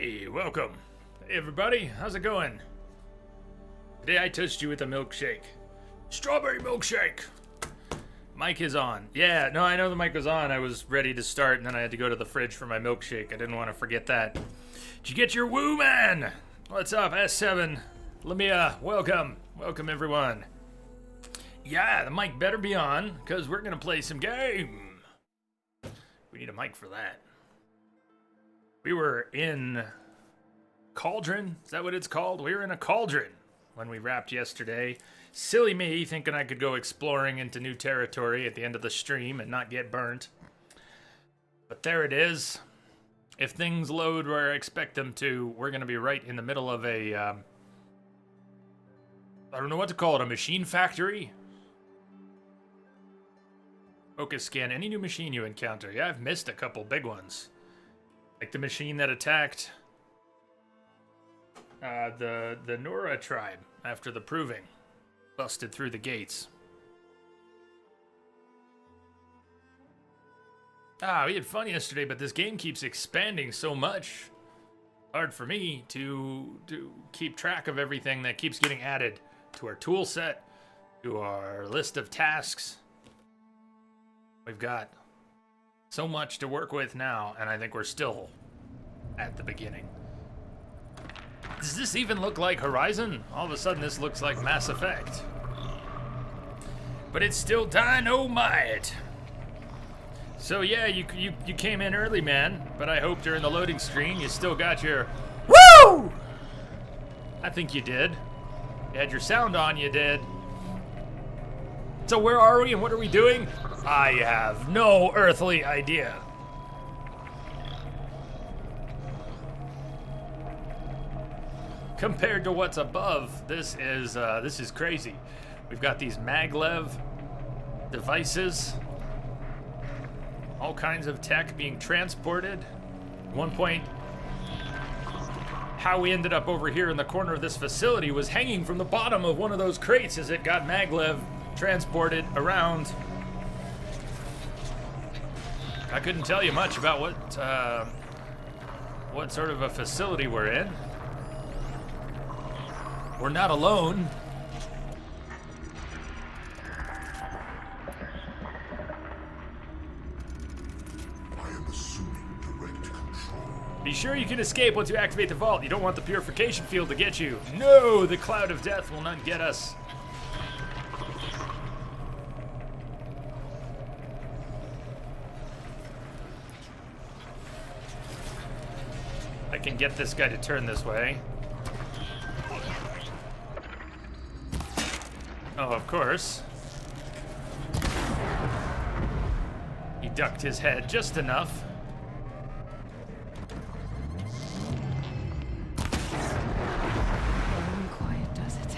Hey, welcome. Hey everybody, how's it going? Today I touched you with a milkshake. Strawberry milkshake! Mic is on. Yeah, no, I know the mic was on. I was ready to start and then I had to go to the fridge for my milkshake. I didn't want to forget that. Did you get your woo, man? What's up, S7? Lamia, welcome. Welcome everyone. Yeah, the mic better be on, because we're going to play some game. We need a mic for that. We were in Cauldron. Is that what it's called? We were in a cauldron when we wrapped yesterday. Silly me thinking I could go exploring into new territory at the end of the stream and not get burnt. But there it is. If things load where I expect them to, we're going to be right in the middle of a... I don't know what to call it. A machine factory? Focus scan any new machine you encounter. Yeah, I've missed a couple big ones. Like the machine that attacked the Nora tribe after the proving. Busted through the gates. We had fun yesterday, but this game keeps expanding so much. Hard for me to keep track of everything that keeps getting added to our tool set, to our list of tasks. We've got so much to work with now, and I think we're still at the beginning. Does this even look like Horizon? All of a sudden this looks like Mass Effect. But it's still dynamite. So yeah, you came in early, man, but I hope during the loading screen you still got your woo! I think you did. You had your sound on, you did. So where are we and what are we doing? I have no earthly idea. Compared to what's above, this is crazy. We've got these maglev devices, all kinds of tech being transported. At one point, how we ended up over here in the corner of this facility was hanging from the bottom of one of those crates as it got maglev transported around. I couldn't tell you much about what sort of a facility we're in. We're not alone. I am assuming direct control. Be sure you can escape once you activate the vault. You don't want the purification field to get you. No, the cloud of death will not get us. I can get this guy to turn this way. Oh, of course. He ducked his head just enough. Quiet does it.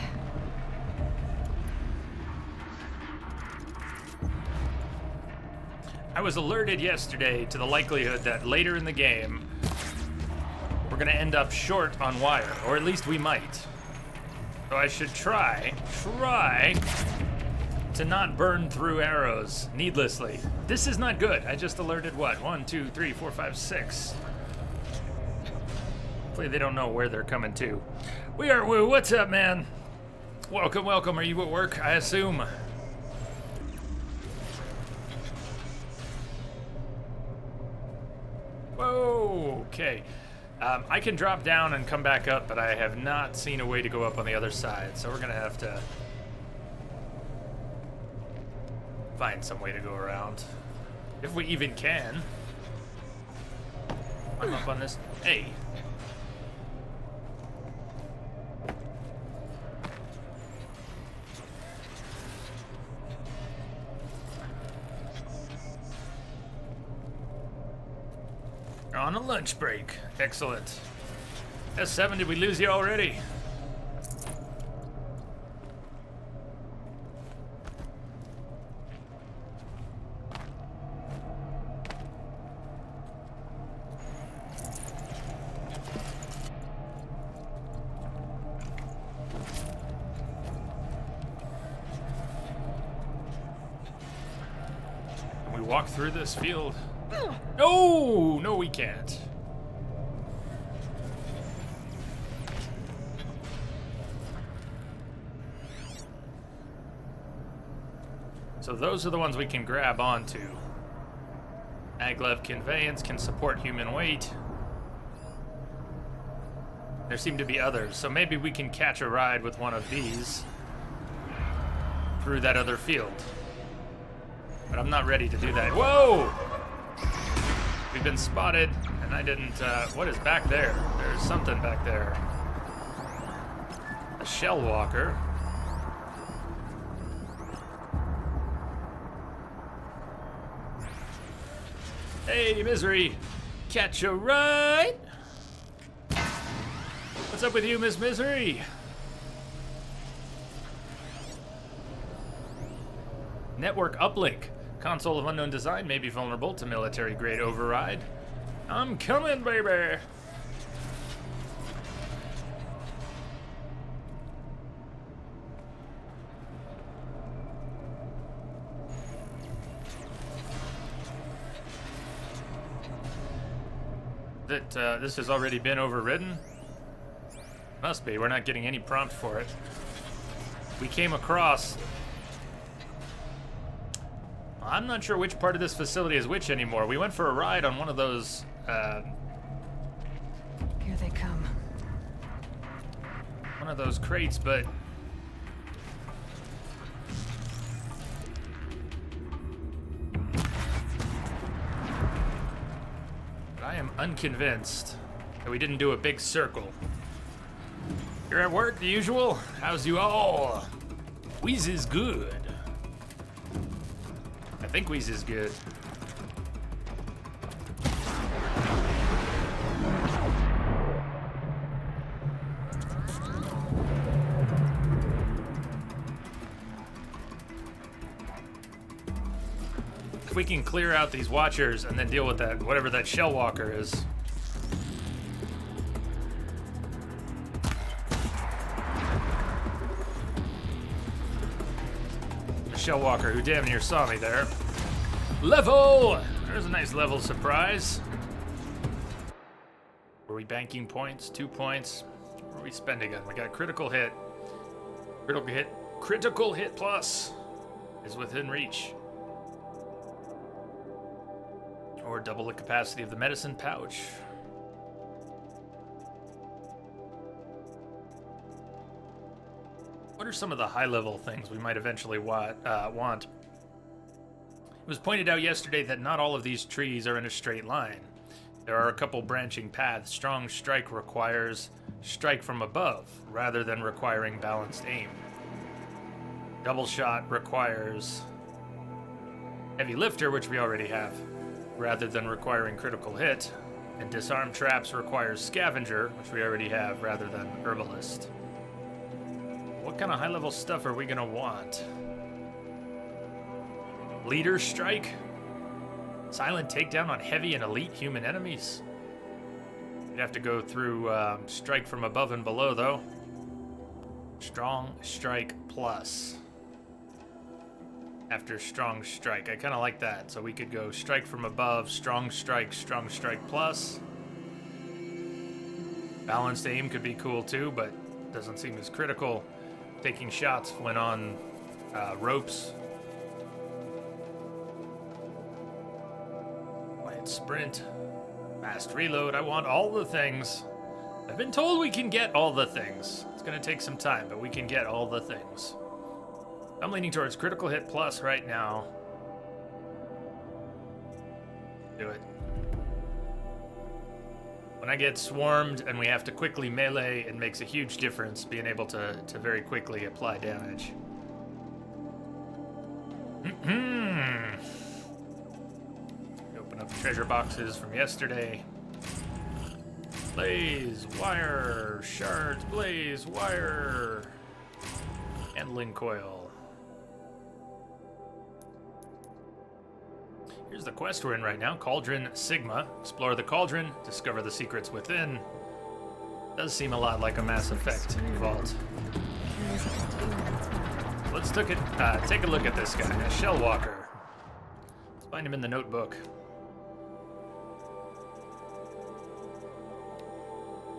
I was alerted yesterday to the likelihood that later in the game, we're gonna end up short on wire, or at least we might. So I should try to not burn through arrows needlessly. This is not good. I just alerted what? 1, 2, 3, 4, 5, 6. Hopefully they don't know where they're coming to. We are Woo. What's up, man? Welcome, welcome. Are you at work? I assume. Whoa, okay. I can drop down and come back up, but I have not seen a way to go up on the other side, so we're gonna have to find some way to go around. If we even can. I'm up on this. Hey. On a lunch break. Excellent. S7, did we lose you already? Can we walk through this field? No, we can't. So those are the ones we can grab onto. Maglev conveyance can support human weight. There seem to be others, so maybe we can catch a ride with one of these through that other field. But I'm not ready to do that. Whoa! We've been spotted, and I didn't, what is back there? There's something back there. A shell walker. Hey, Misery! Catch a ride! What's up with you, Miss Misery? Network uplink. Console of unknown design may be vulnerable to military-grade override. I'm coming, baby! This has already been overridden? Must be. We're not getting any prompt for it. We came across... I'm not sure which part of this facility is which anymore. We went for a ride on one of those, Here they come. one of those crates, but... I am unconvinced that we didn't do a big circle. You're at work, the usual? How's you all? Wheeze is good. I think Wheeze is good. If we can clear out these watchers and then deal with that, whatever that shell walker is. The shell walker who damn near saw me there. Level! There's a nice level surprise. Were we banking points? 2 points. What are we spending on? We got critical hit. Critical hit plus is within reach. Or double the capacity of the medicine pouch. What are some of the high-level things we might eventually want? It was pointed out yesterday that not all of these trees are in a straight line. There are a couple branching paths. Strong strike requires strike from above, rather than requiring balanced aim. Double shot requires heavy lifter, which we already have, rather than requiring critical hit. And disarm traps requires scavenger, which we already have, rather than herbalist. What kind of high-level stuff are we gonna want? Leader strike? Silent takedown on heavy and elite human enemies? You'd have to go through strike from above and below, though. Strong strike plus. After strong strike. I kind of like that. So we could go strike from above, strong strike plus. Balanced aim could be cool too, but doesn't seem as critical. Taking shots when on ropes. Quiet sprint. Fast reload. I want all the things. I've been told we can get all the things. It's gonna take some time, but we can get all the things. I'm leaning towards critical hit plus right now. Do it. When I get swarmed and we have to quickly melee, it makes a huge difference being able to very quickly apply damage. Open up treasure boxes from yesterday. Blaze, wire, shards, blaze, wire. Handling coil. Here's the quest we're in right now, Cauldron Sigma. Explore the cauldron, discover the secrets within. Does seem a lot like a Mass Effect vault. Let's take a look at this guy, a shell walker. Let's find him in the notebook.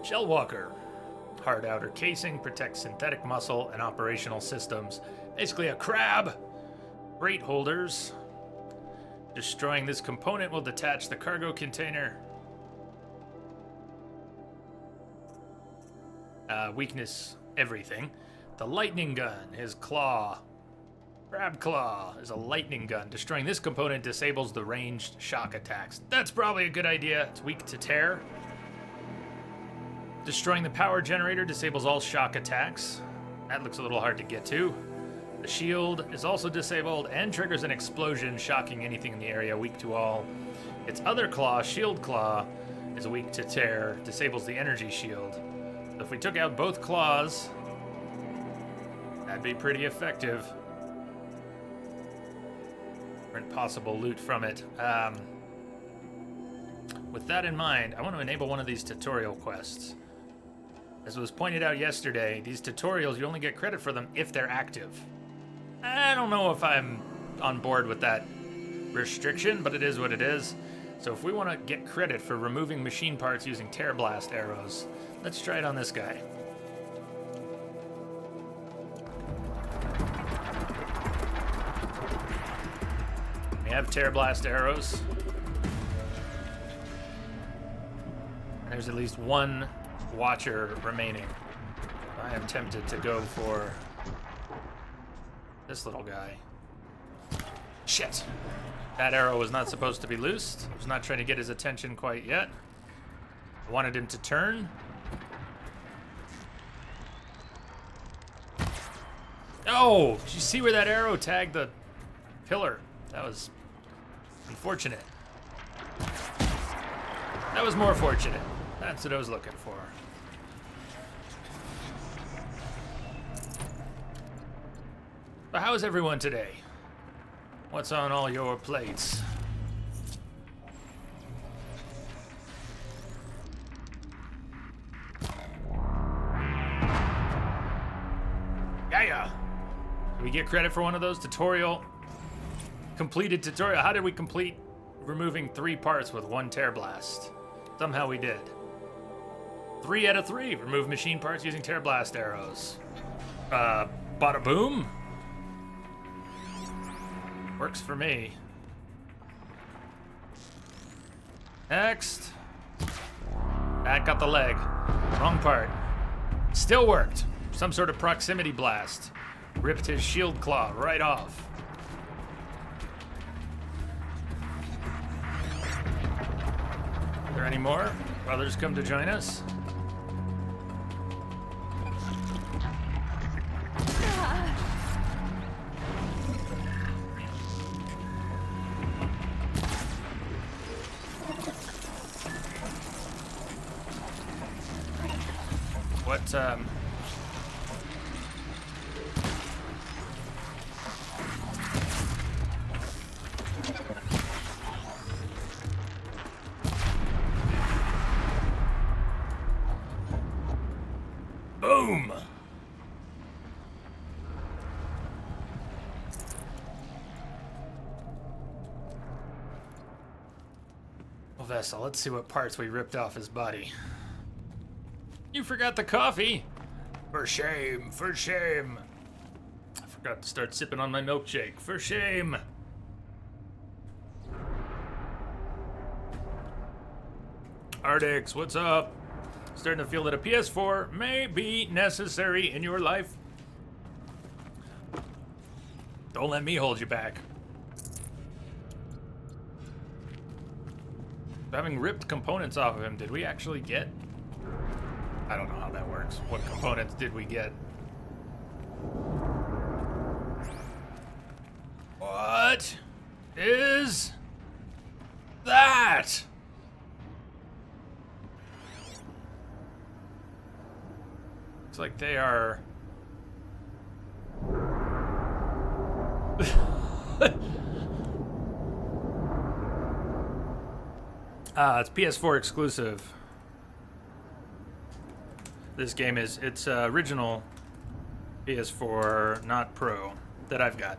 Shell walker. Hard outer casing, protects synthetic muscle and operational systems. Basically a crab. Crate holders. Destroying this component will detach the cargo container. Weakness, everything. The lightning gun, his claw. Crab Claw is a lightning gun. Destroying this component disables the ranged shock attacks. That's probably a good idea. It's weak to tear. Destroying the power generator disables all shock attacks. That looks a little hard to get to. The shield is also disabled and triggers an explosion, shocking anything in the area, weak to all. Its other claw, Shield Claw, is weak to tear, disables the energy shield. So if we took out both claws, that'd be pretty effective. Possible loot from it. With that in mind, I want to enable one of these tutorial quests. As was pointed out yesterday, these tutorials, you only get credit for them if they're active. I don't know if I'm on board with that restriction, but it is what it is. So if we want to get credit for removing machine parts using Tear Blast arrows, let's try it on this guy. We have Tear Blast arrows. And there's at least one watcher remaining. I am tempted to go for this little guy. Shit! That arrow was not supposed to be loosed. I was not trying to get his attention quite yet. I wanted him to turn. Oh! Did you see where that arrow tagged the pillar? That was unfortunate. That was more fortunate. That's what I was looking for. But how is everyone today? What's on all your plates? Yeah. Do we get credit for one of those? Tutorial. Completed tutorial. How did we complete removing 3 parts with 1 Tear Blast? Somehow we did. 3 out of 3. Remove machine parts using Tear Blast arrows. Bada boom. Works for me. Next. That got the leg. Wrong part. Still worked. Some sort of proximity blast. Ripped his shield claw right off. Are there any more? Others come to join us? What, Boom! Well, Vessel, let's see what parts we ripped off his body. You forgot the coffee! For shame, for shame. I forgot to start sipping on my milkshake. For shame! Ardix, what's up? Starting to feel that a PS4 may be necessary in your life. Don't let me hold you back. Having ripped components off of him, did we actually get? I don't know how that works. What components did we get? What is that? Looks like they are... it's PS4 exclusive. This game is, it's original PS4, not Pro, that I've got.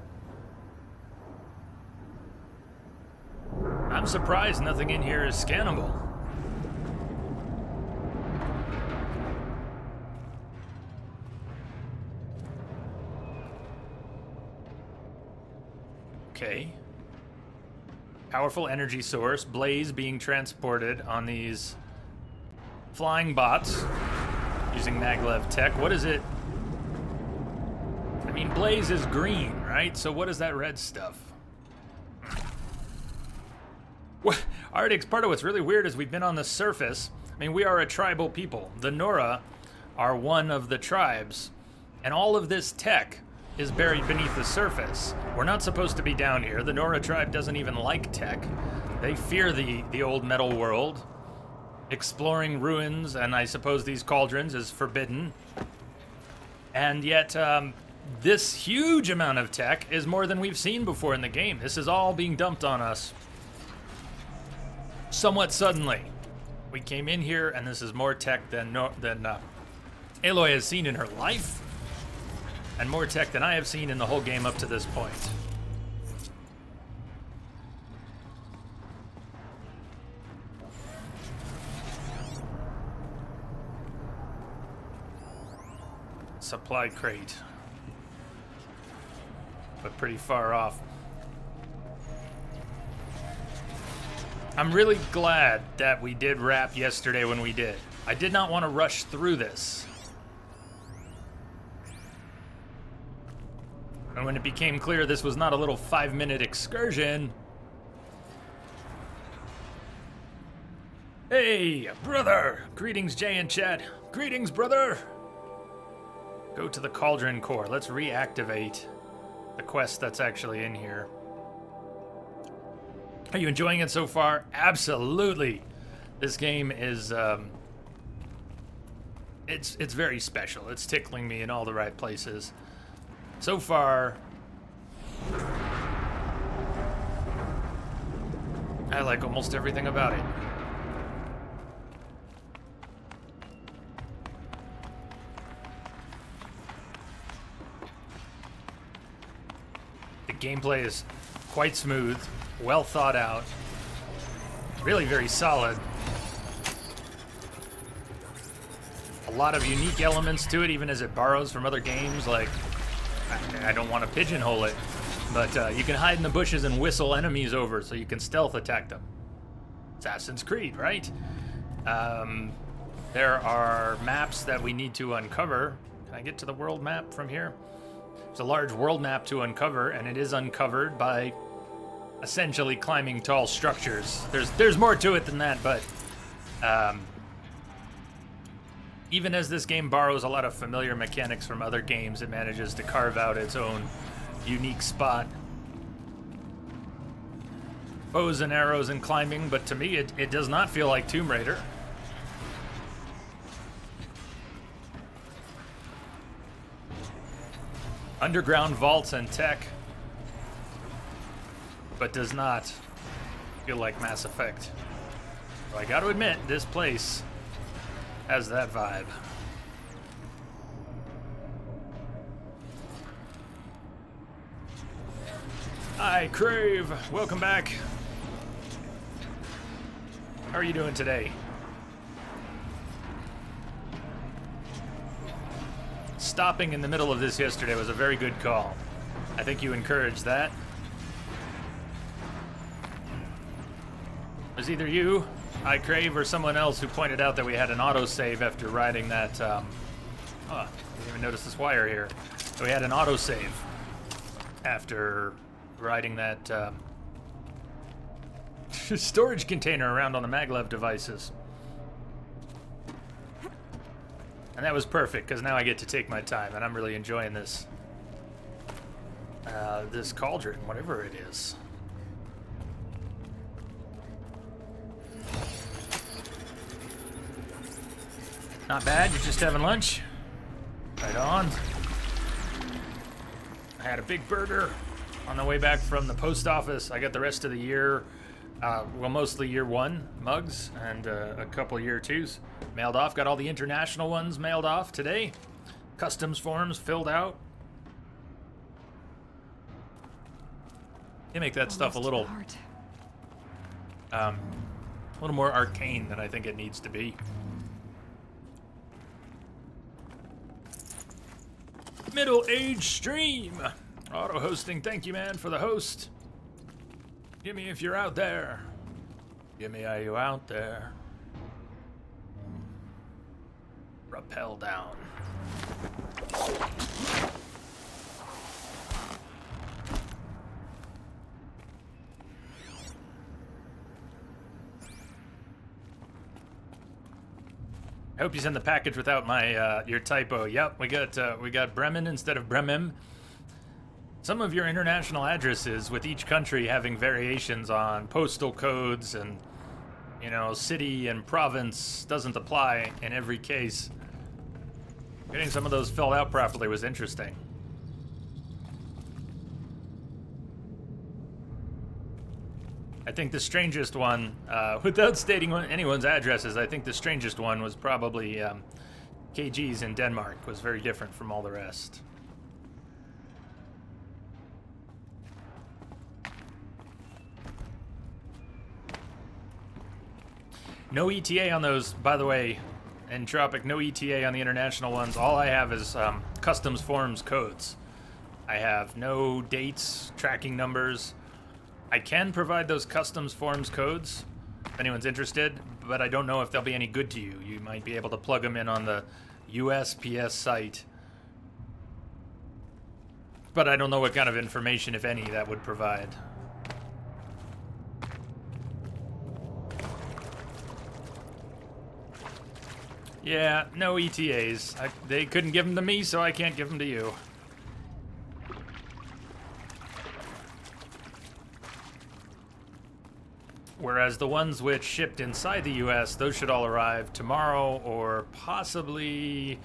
I'm surprised nothing in here is scannable. Powerful energy source. Blaze being transported on these flying bots using maglev tech. What is it? I mean, Blaze is green, right? So what is that red stuff? What? Arctic, part of what's really weird is we've been on the surface. I mean, we are a tribal people. The Nora are one of the tribes. And all of this tech is buried beneath the surface. We're not supposed to be down here. The Nora tribe doesn't even like tech. They fear the old metal world. Exploring ruins, and I suppose these cauldrons, is forbidden. And yet, this huge amount of tech is more than we've seen before in the game. This is all being dumped on us somewhat suddenly. We came in here, and this is more tech than Aloy has seen in her life, and more tech than I have seen in the whole game up to this point. Supply crate, but pretty far off. I'm really glad that we did wrap yesterday when we did. I did not want to rush through this. And when it became clear this was not a little 5-minute excursion. Hey, brother! Greetings, Jay and chat. Greetings, brother! Go to the Cauldron Core. Let's reactivate the quest that's actually in here. Are you enjoying it so far? Absolutely. This game is, it's very special. It's tickling me in all the right places. So far, I like almost everything about it. The gameplay is quite smooth, well thought out, really very solid. A lot of unique elements to it, even as it borrows from other games. Like, I don't want to pigeonhole it, but you can hide in the bushes and whistle enemies over so you can stealth attack them. Assassin's Creed, right? There are maps that we need to uncover. Can I get to the world map from here? There's a large world map to uncover, and it is uncovered by essentially climbing tall structures. There's more to it than that, but even as this game borrows a lot of familiar mechanics from other games, it manages to carve out its own unique spot. Bows and arrows and climbing, but to me it does not feel like Tomb Raider. Underground vaults and tech, but does not feel like Mass Effect. So I gotta admit, this place has that vibe. Hi, Crave. Welcome back. How are you doing today? Stopping in the middle of this yesterday was a very good call. I think you encouraged that. It was either you, I Crave, or someone else who pointed out that we had an autosave after riding that, oh, I didn't even notice this wire here. So we had an autosave after riding that storage container around on the maglev devices. And that was perfect, because now I get to take my time, and I'm really enjoying this. This cauldron, whatever it is. Not bad, you're just having lunch? Right on. I had a big burger on the way back from the post office. I got the rest of the year, well, mostly year one mugs and a couple year twos mailed off. Got all the international ones mailed off today. Customs forms filled out. They make that stuff a little more arcane than I think it needs to be. Middle-aged stream. Auto hosting, thank you, man, for the host. Gimme if you're out there. Gimme, are you out there? Rappel down. I hope you send the package without my your typo. Yep, we got Bremen instead of Bremen. Some of your international addresses, with each country having variations on postal codes and, you know, city and province, doesn't apply in every case. Getting some of those filled out properly was interesting. I think the strangest one, without stating anyone's addresses, I think the strangest one was probably KG's in Denmark. Was very different from all the rest. No ETA on those, by the way, Entropic, no ETA on the international ones. All I have is customs forms codes. I have no dates, tracking numbers. I can provide those customs forms codes if anyone's interested, but I don't know if they'll be any good to you. You might be able to plug them in on the USPS site, but I don't know what kind of information, if any, that would provide. Yeah, no ETAs. They couldn't give them to me, so I can't give them to you. Whereas the ones which shipped inside the US, those should all arrive tomorrow or possibly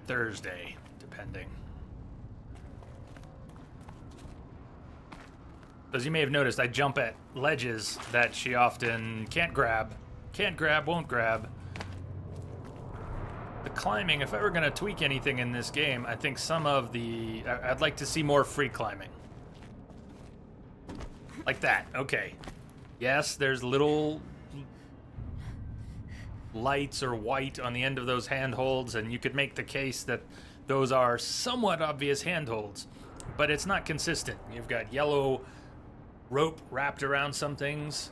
Thursday, depending. As you may have noticed, I jump at ledges that she often can't grab. Can't grab, won't grab. The climbing, if I were going to tweak anything in this game, I think some of the... I'd like to see more free climbing. Like that, okay. Yes, there's little lights or white on the end of those handholds, and you could make the case that those are somewhat obvious handholds, but it's not consistent. You've got yellow rope wrapped around some things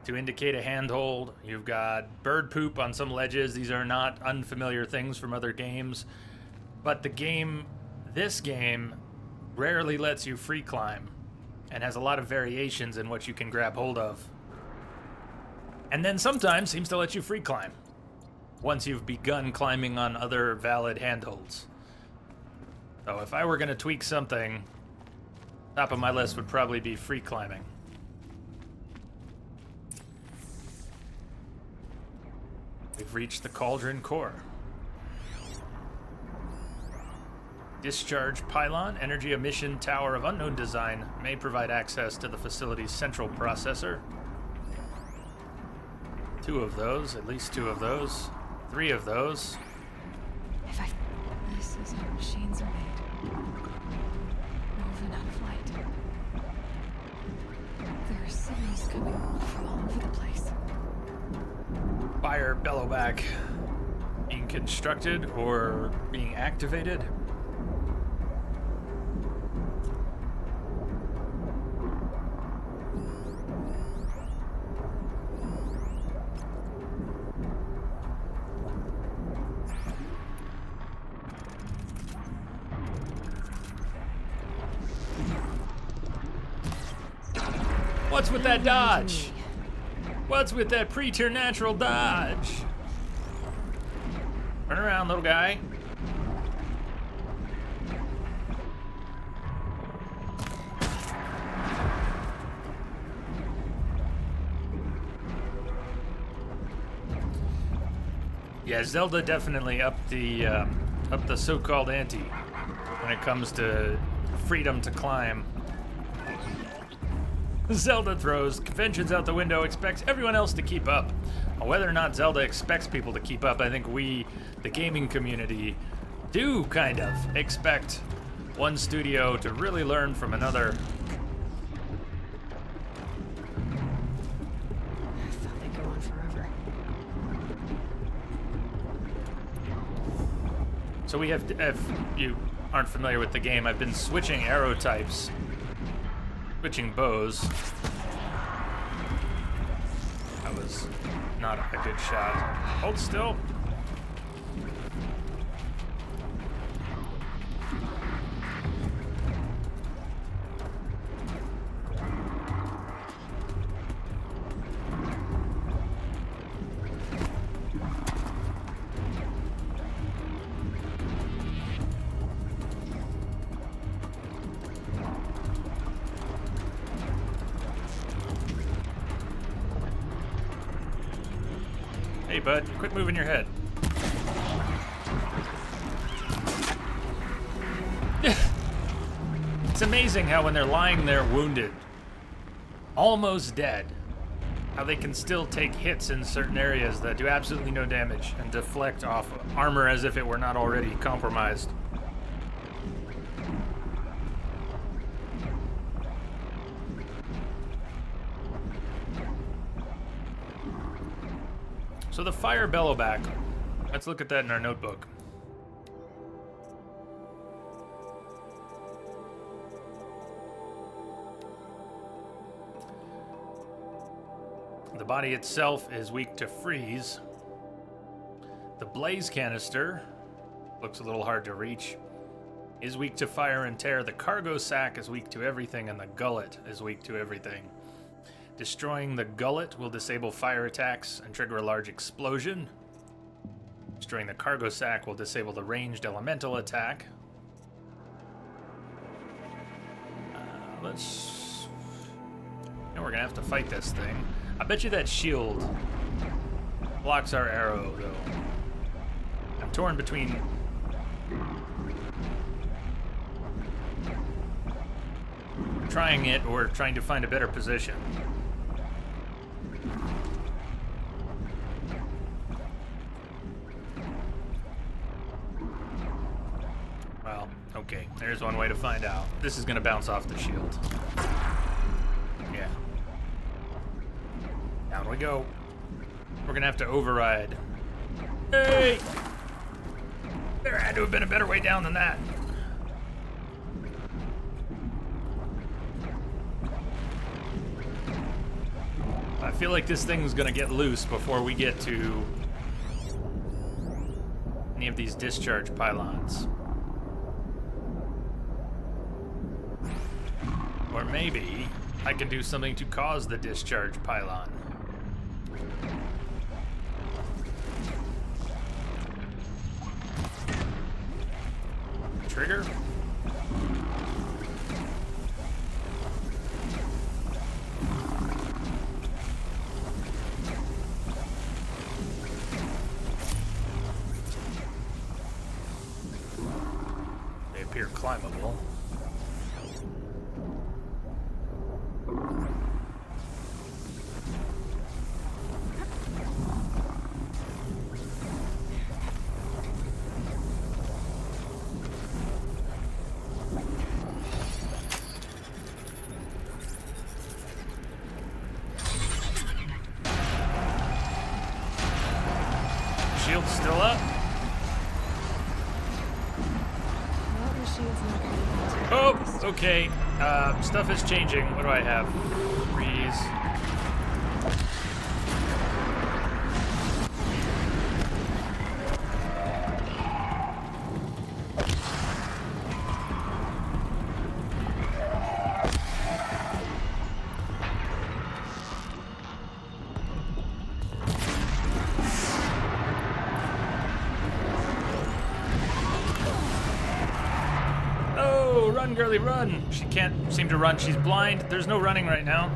to indicate a handhold. You've got bird poop on some ledges. These are not unfamiliar things from other games, but this game rarely lets you free climb and has a lot of variations in what you can grab hold of. And then sometimes seems to let you free climb once you've begun climbing on other valid handholds. So if I were going to tweak something, top of my list would probably be free climbing. We've reached the Cauldron Core. Discharge pylon, energy emission tower of unknown design, may provide access to the facility's central processor. 2 of those, at least 2 of those, 3 of those. This is how machines are made. Moving out of light. There are signals coming from all over the place. Fire bellowback being constructed or being activated. What's with that dodge? What's with that preternatural dodge? Turn around, little guy. Yeah, Zelda definitely upped the so-called ante when it comes to freedom to climb. Zelda throws conventions out the window, expects everyone else to keep up. Whether or not Zelda expects people to keep up, I think we, the gaming community, do kind of expect one studio to really learn from another. I thought they'd go on forever. So we have, if you aren't familiar with the game, I've been switching arrow types switching bows. That was not a good shot. Hold still. Hey, bud, quit moving your head. It's amazing how when they're lying there wounded, almost dead, how they can still take hits in certain areas that do absolutely no damage and deflect off armor as if it were not already compromised. So the fire bellowback, let's look at that in our notebook. The body itself is weak to freeze. The blaze canister, looks a little hard to reach, is weak to fire and tear. The cargo sack is weak to everything, and the gullet is weak to everything. Destroying the gullet will disable fire attacks and trigger a large explosion. Destroying the cargo sack will disable the ranged elemental attack. Now we're gonna have to fight this thing. I bet you that shield blocks our arrow, though. I'm torn between trying it or trying to find a better position. Well, okay, there's one way to find out. This is gonna bounce off the shield. Yeah. Down we go. We're gonna have to override. Hey! There had to have been a better way down than that. I feel like this thing's gonna get loose before we get to any of these discharge pylons. Or maybe I can do something to cause the discharge pylon. Trigger. They appear climbable. Shield's still up. Well, the shield's not gonna be Oh, okay. Stuff is changing. What do I have? Freeze. Oh, run, girly, run. She can't seem to run. She's blind. There's no running right now.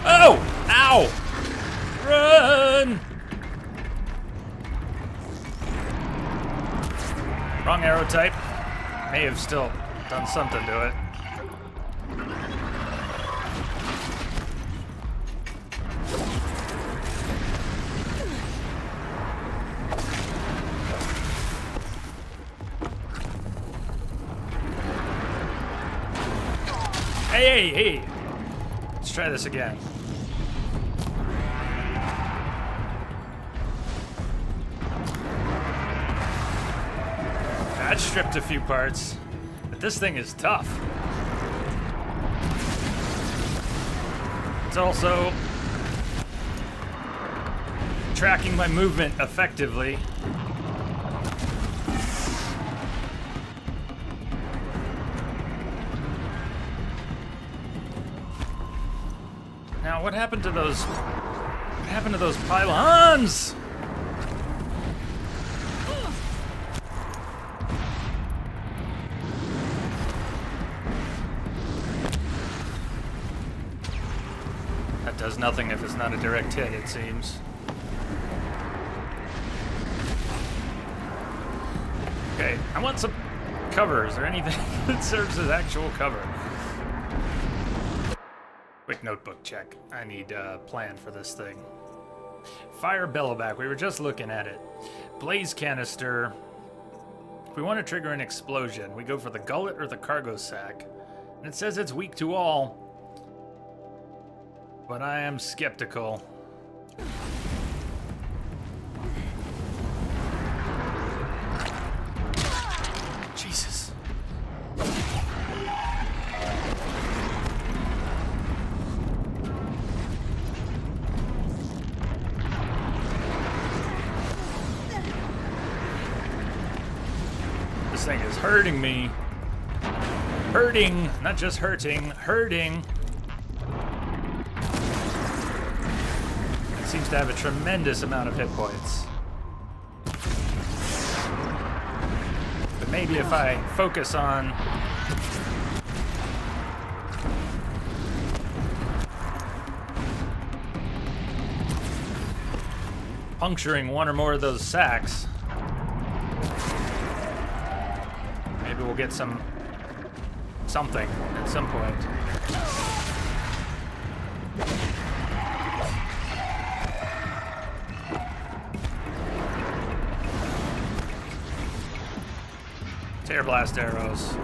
Oh! Ow! Run! Wrong arrow type. May have still done something to it. Hey, hey, hey! Let's try this again. That stripped a few parts, but this thing is tough. It's also tracking my movement effectively. Now, what happened to those? What happened to those pylons? That does nothing if it's not a direct hit, it seems. Okay, I want some cover. Is there anything that serves as actual cover? Quick notebook check. I need a plan for this thing. Fire bellowback. We were just looking at it. Blaze canister. If we want to trigger an explosion, we go for the gullet or the cargo sack. And it says it's weak to all. But I am skeptical. Jesus. This thing is hurting me. Hurting, not just hurting, hurting. It seems to have a tremendous amount of hit points. But maybe if I focus on puncturing one or more of those sacks, maybe we'll get something at some point. Tear blast arrows.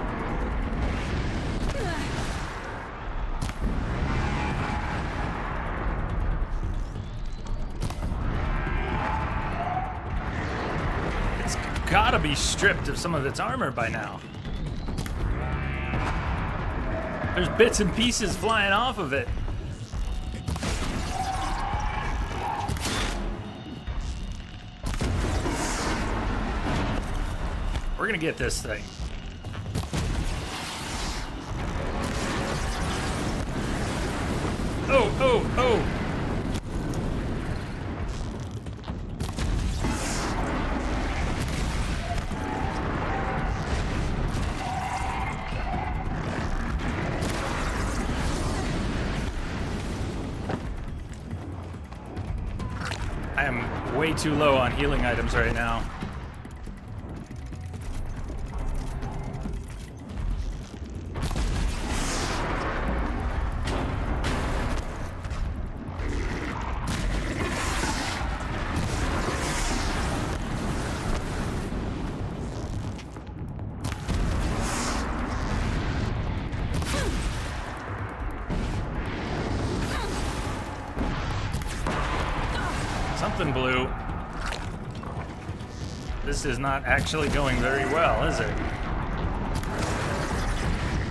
It's gotta be stripped of some of its armor by now. There's bits and pieces flying off of it. We're gonna get this thing. Oh, oh, oh! I am way too low on healing items right now. Something blue. This is not actually going very well, is it?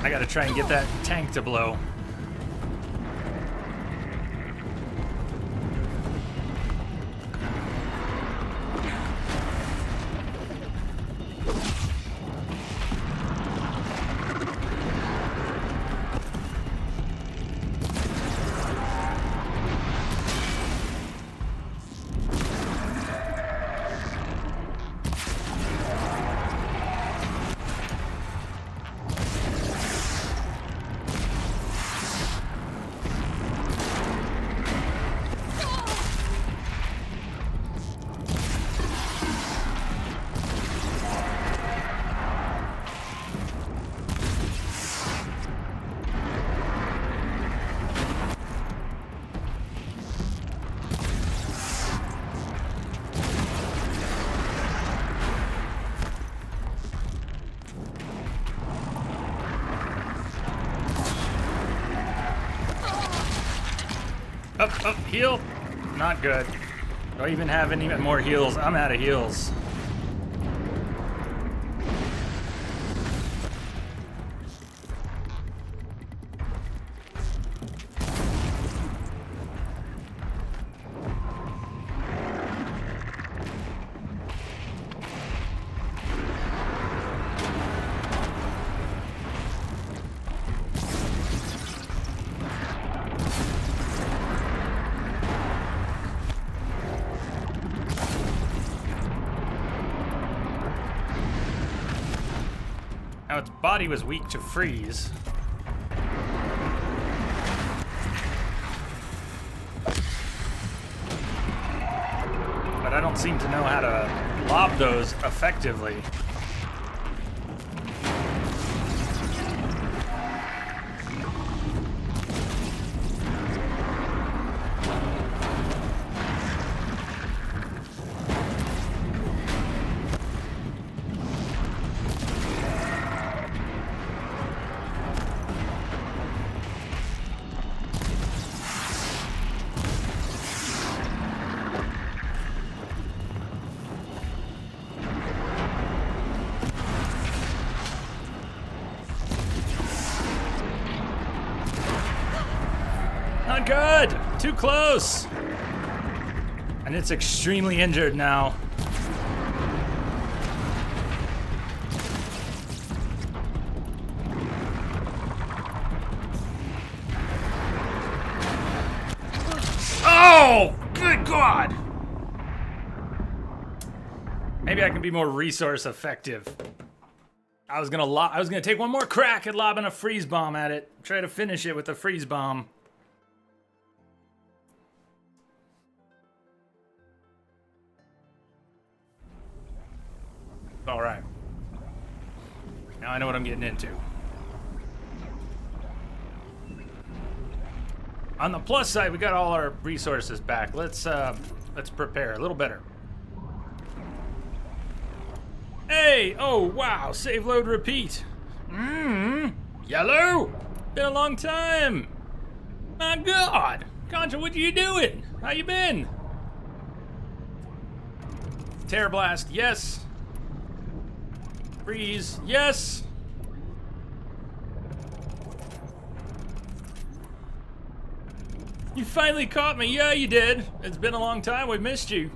I gotta try and get that tank to blow. Up, heal. Not good. Do I even have any more heals? I'm out of heals. Now its body was weak to freeze. But I don't seem to know how to lob those effectively. Not good! Too close! And it's extremely injured now. Oh! Good God! Maybe I can be more resource effective. I was gonna take one more crack at lobbing a freeze bomb at it. Try to finish it with a freeze bomb. All right. Now I know what I'm getting into. On the plus side, we got all our resources back. Let's prepare a little better. Hey! Oh wow! Save, load, repeat. Yellow. Been a long time. My God, Contra, what are you doing? How you been? Terror blast, yes. Freeze, yes! You finally caught me. Yeah, you did. It's been a long time. We missed you.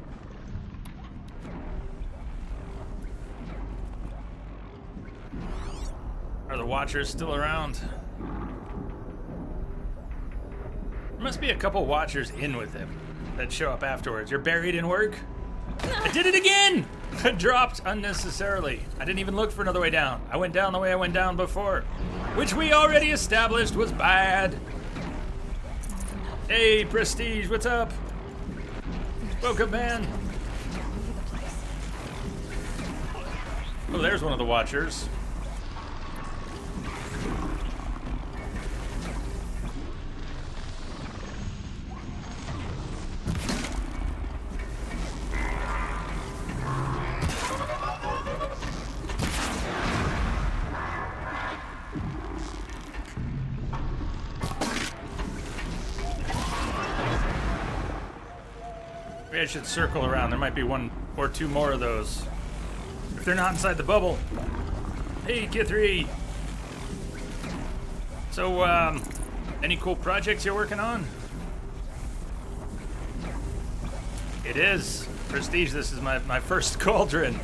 Are the Watchers still around? There must be a couple Watchers in with him that show up afterwards. You're buried in work? I did it again! I dropped unnecessarily. I didn't even look for another way down. I went down the way I went down before, which we already established was bad. Hey, Prestige, what's up? Welcome, man. Oh, there's one of the Watchers. Maybe I should circle around. There might be one or two more of those. If they're not inside the bubble. Hey, Kithri. So, any cool projects you're working on? It is. Prestige, this is my first cauldron.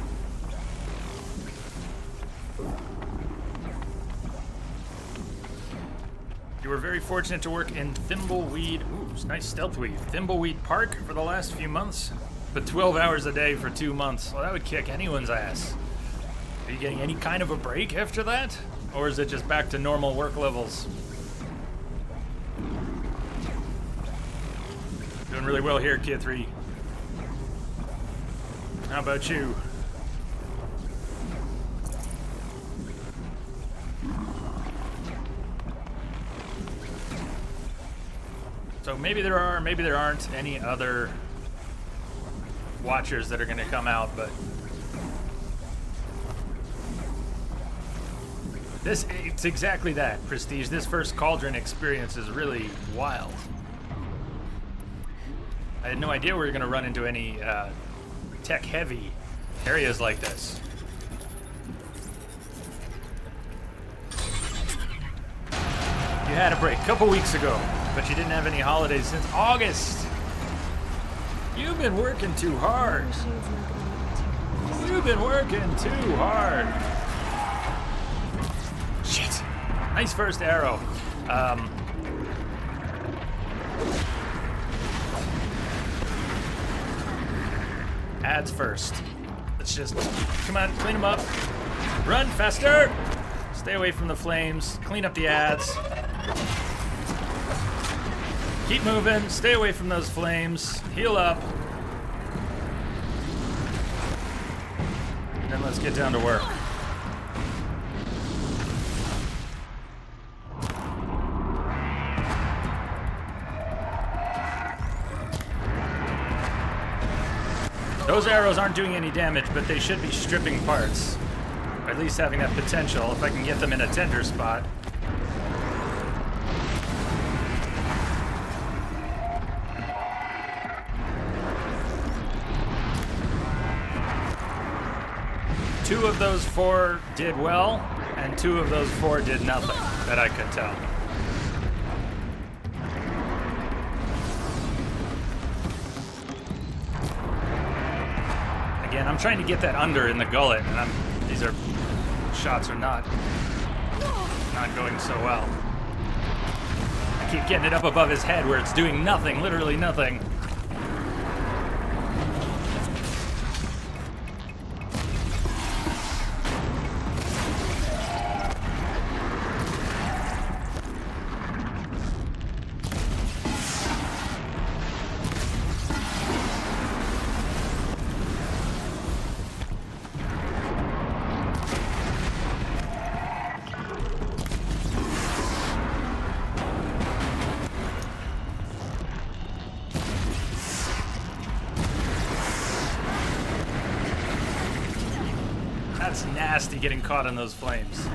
You were very fortunate to work in Thimbleweed, ooh, nice stealth weed, Thimbleweed Park for the last few months, but 12 hours a day for 2 months. Well, that would kick anyone's ass. Are you getting any kind of a break after that? Or is it just back to normal work levels? Doing really well here, Kithri. How about you? So maybe there are, maybe there aren't any other Watchers that are going to come out, but it's exactly that, Prestige. This first Cauldron experience is really wild. I had no idea we were going to run into any tech-heavy areas like this. You had a break a couple weeks ago, but you didn't have any holidays since August. You've been working too hard. You've been working too hard. Shit. Nice first arrow. Ads first. Let's just, come on, clean them up. Run faster. Stay away from the flames. Clean up the ads. Keep moving. Stay away from those flames. Heal up. And then let's get down to work. Those arrows aren't doing any damage, but they should be stripping parts. Or at least having that potential if I can get them in a tender spot. Two of those 4 did well, and 2 of those 4 did nothing, that I could tell. Again, I'm trying to get that under in the gullet, and these shots are not going so well. I keep getting it up above his head where it's doing nothing, literally nothing. That's nasty getting caught in those flames.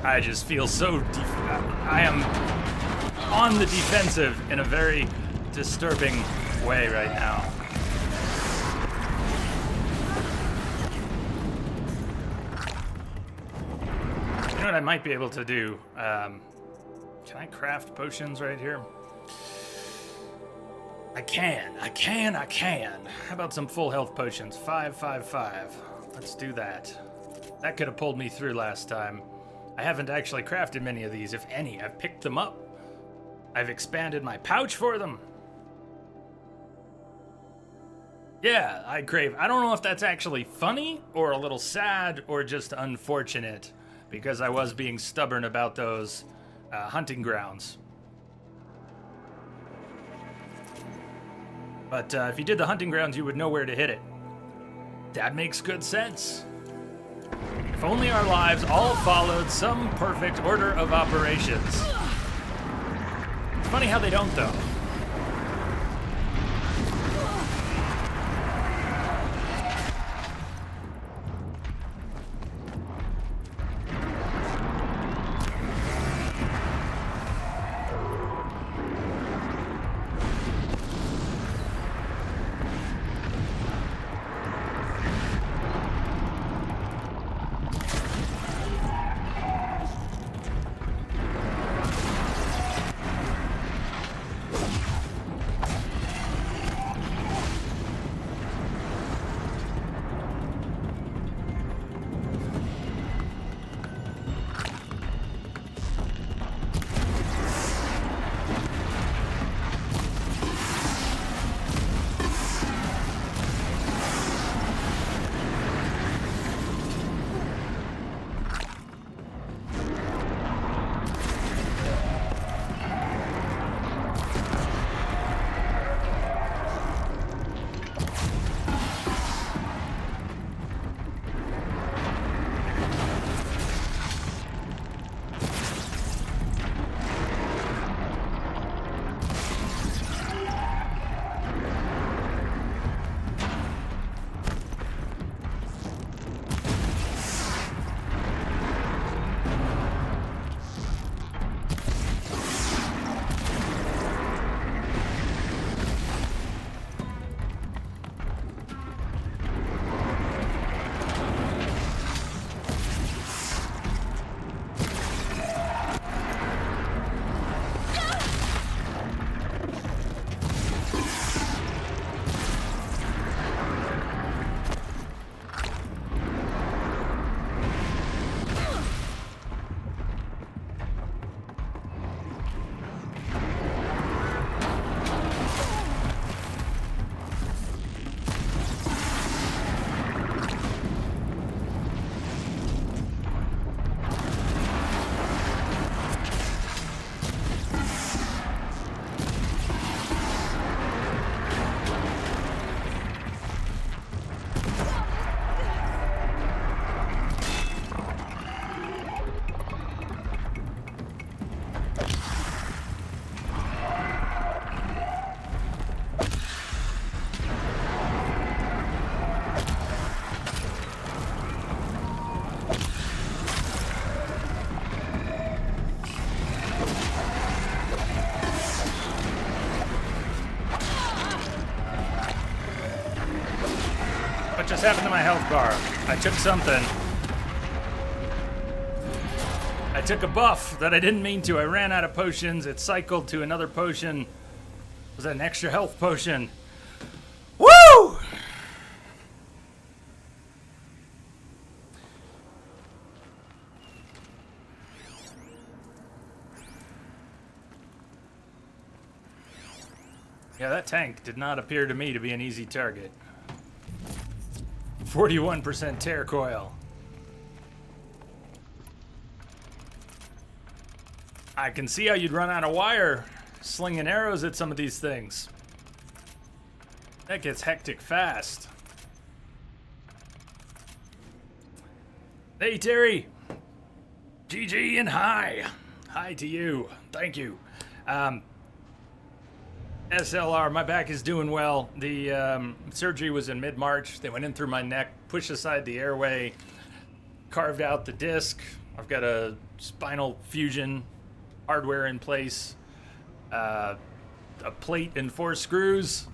I just feel so I am on the defensive in a very disturbing way right now. You know what I might be able to do? Can I craft potions right here? I can. How about some full health potions? 5, 5, 5. Let's do that. That could have pulled me through last time. I haven't actually crafted many of these, if any. I've picked them up. I've expanded my pouch for them. Yeah, I crave. I don't know if that's actually funny or a little sad or just unfortunate because I was being stubborn about those hunting grounds. But if you did the hunting grounds, you would know where to hit it. That makes good sense. If only our lives all followed some perfect order of operations. It's funny how they don't, though. What just happened to my health bar? I took something. I took a buff that I didn't mean to. I ran out of potions. It cycled to another potion. Was that an extra health potion? Woo! Yeah, that tank did not appear to me to be an easy target. 41% tear coil. I can see how you'd run out of wire slinging arrows at some of these things. That gets hectic fast. Hey, Terry. GG and hi. Hi to you. Thank you. SLR, my back is doing well. The surgery was in mid-March. They went in through my neck, pushed aside the airway, carved out the disc. I've got a spinal fusion hardware in place, a plate and 4 screws.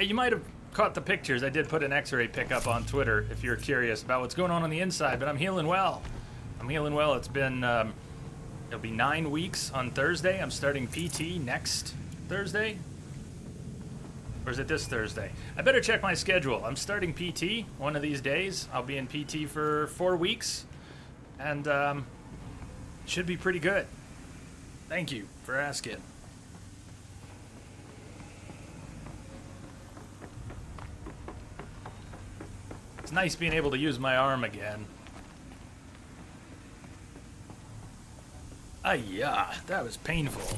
You might have caught the pictures. I did put an x-ray pickup on Twitter if you're curious about what's going on the inside, but I'm healing well. I'm healing well. It's been, it'll be 9 weeks on Thursday. I'm starting PT next Thursday? Or is it this Thursday? I better check my schedule. I'm starting PT one of these days. I'll be in PT for 4 weeks. And should be pretty good. Thank you for asking. It's nice being able to use my arm again. Yeah, that was painful.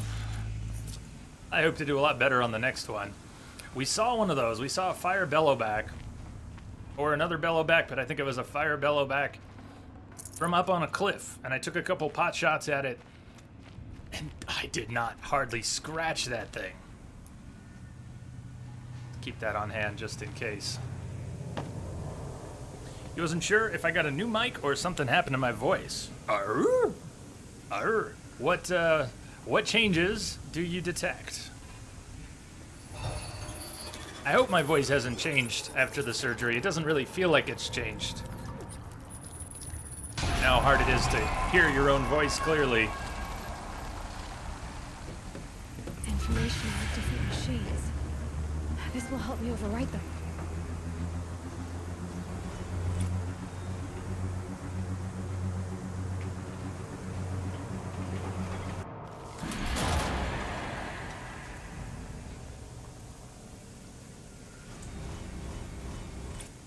I hope to do a lot better on the next one. We saw one of those. We saw a fire bellowback. Or another bellowback, but I think it was a fire bellowback from up on a cliff. And I took a couple pot shots at it. And I did not hardly scratch that thing. Keep that on hand just in case. He wasn't sure if I got a new mic or something happened to my voice. Arr! Arr! What changes do you detect? I hope my voice hasn't changed after the surgery. It doesn't really feel like it's changed. You know how hard it is to hear your own voice clearly. Information with different machines. This will help me overwrite them.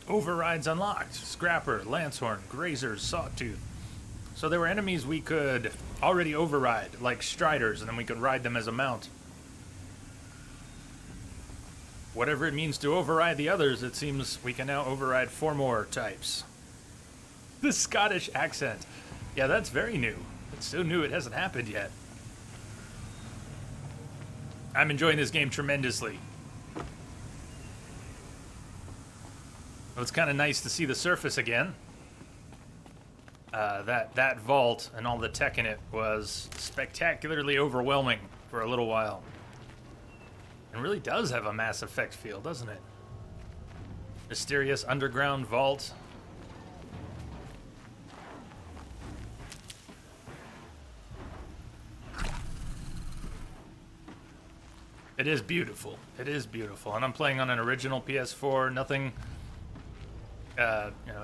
Overrides unlocked. Scrapper, Lancehorn, Grazer, Sawtooth. So there were enemies we could already override, like Striders, and then we could ride them as a mount. Whatever it means to override the others, it seems we can now override 4 more types. The Scottish accent. Yeah, that's very new. It's so new it hasn't happened yet. I'm enjoying this game tremendously. It's kind of nice to see the surface again. That vault and all the tech in it was spectacularly overwhelming for a little while. It really does have a Mass Effect feel, doesn't it? Mysterious underground vault. It is beautiful. It is beautiful. And I'm playing on an original PS4, nothing...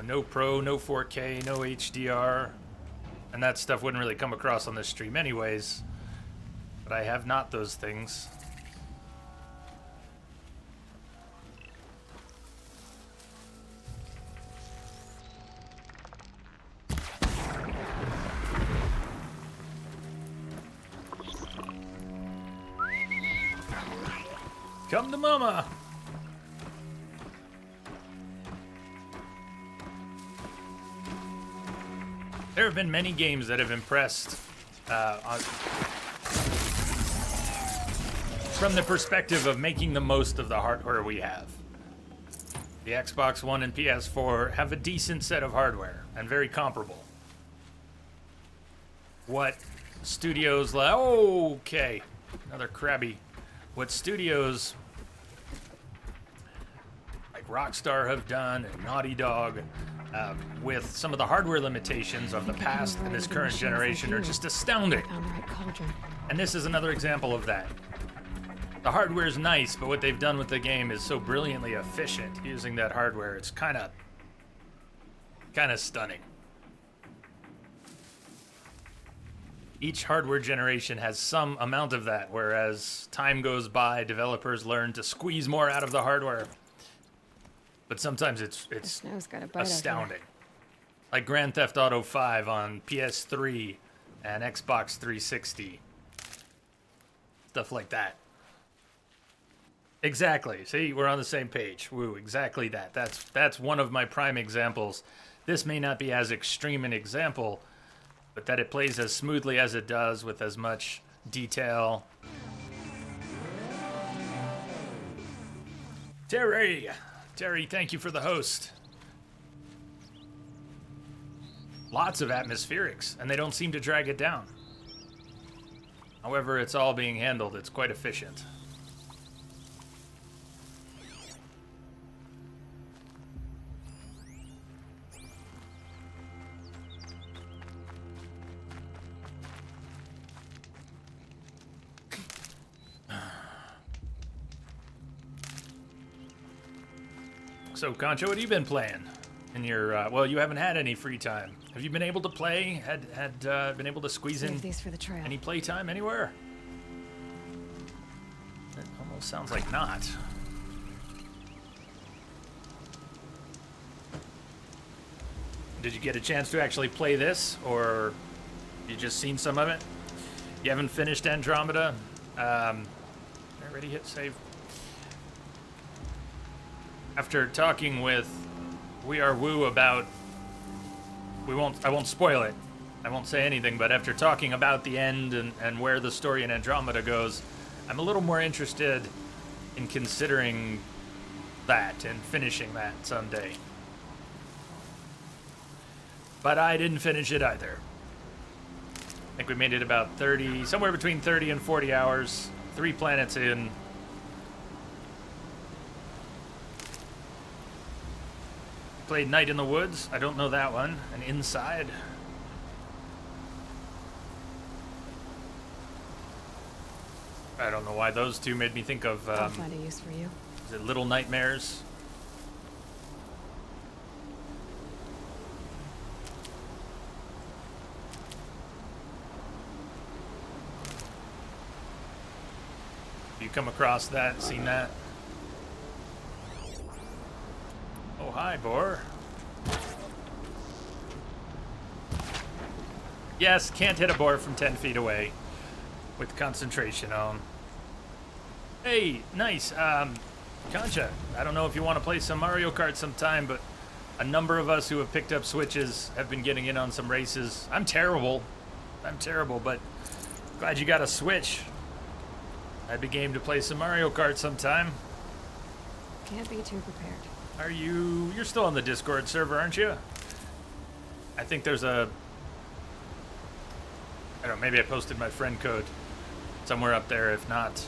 no Pro, no 4K, no HDR, and that stuff wouldn't really come across on this stream anyways, but I have not those things. Come to mama! There have been many games that have impressed from the perspective of making the most of the hardware we have. The Xbox One and PS4 have a decent set of hardware and very comparable. What studios like... Oh, okay. Another crabby. What studios like Rockstar have done and Naughty Dog, with some of the hardware limitations of the past and this current generation are just astounding. Found the right cauldron. And this is another example of that. The hardware is nice, but what they've done with the game is so brilliantly efficient using that hardware. It's kind of stunning. Each hardware generation has some amount of that, whereas time goes by, developers learn to squeeze more out of the hardware. But sometimes it's Snow's got a bite out here. astounding. Like Grand Theft Auto 5 on PS3 and Xbox 360. Stuff like that. Exactly. See, we're on the same page. Woo, exactly that. That's one of my prime examples. This may not be as extreme an example, but that it plays as smoothly as it does with as much detail. Terry, thank you for the host. Lots of atmospherics, and they don't seem to drag it down. However, it's all being handled. It's quite efficient. So, Concho, what have you been playing in your, well, you haven't had any free time. Have you been able to play? Had been able to squeeze in Save these for the trail. any playtime anywhere? It almost sounds like not. Did you get a chance to actually play this, or you just seen some of it? You haven't finished Andromeda? Already hit save. After talking with We Are Woo about, I won't spoil it. I won't say anything, but after talking about the end and where the story in Andromeda goes, I'm a little more interested in considering that and finishing that someday. But I didn't finish it either. I think we made it about 30, somewhere between 30 and 40 hours, 3 planets in. Played Night in the Woods. I don't know that one. And Inside. I don't know why those two made me think of, I'll find a use for you. is it Little Nightmares? You come across that, seen that? Oh, hi, Boar. Yes, can't hit a boar from 10 feet away with concentration on. Hey, nice. Concha, I don't know if you want to play some Mario Kart sometime, but a number of us who have picked up Switches have been getting in on some races. I'm terrible, but glad you got a Switch. I'd be game to play some Mario Kart sometime. Can't be too prepared. You're still on the Discord server, aren't you? I think there's a, I don't know, maybe I posted my friend code somewhere up there. If not,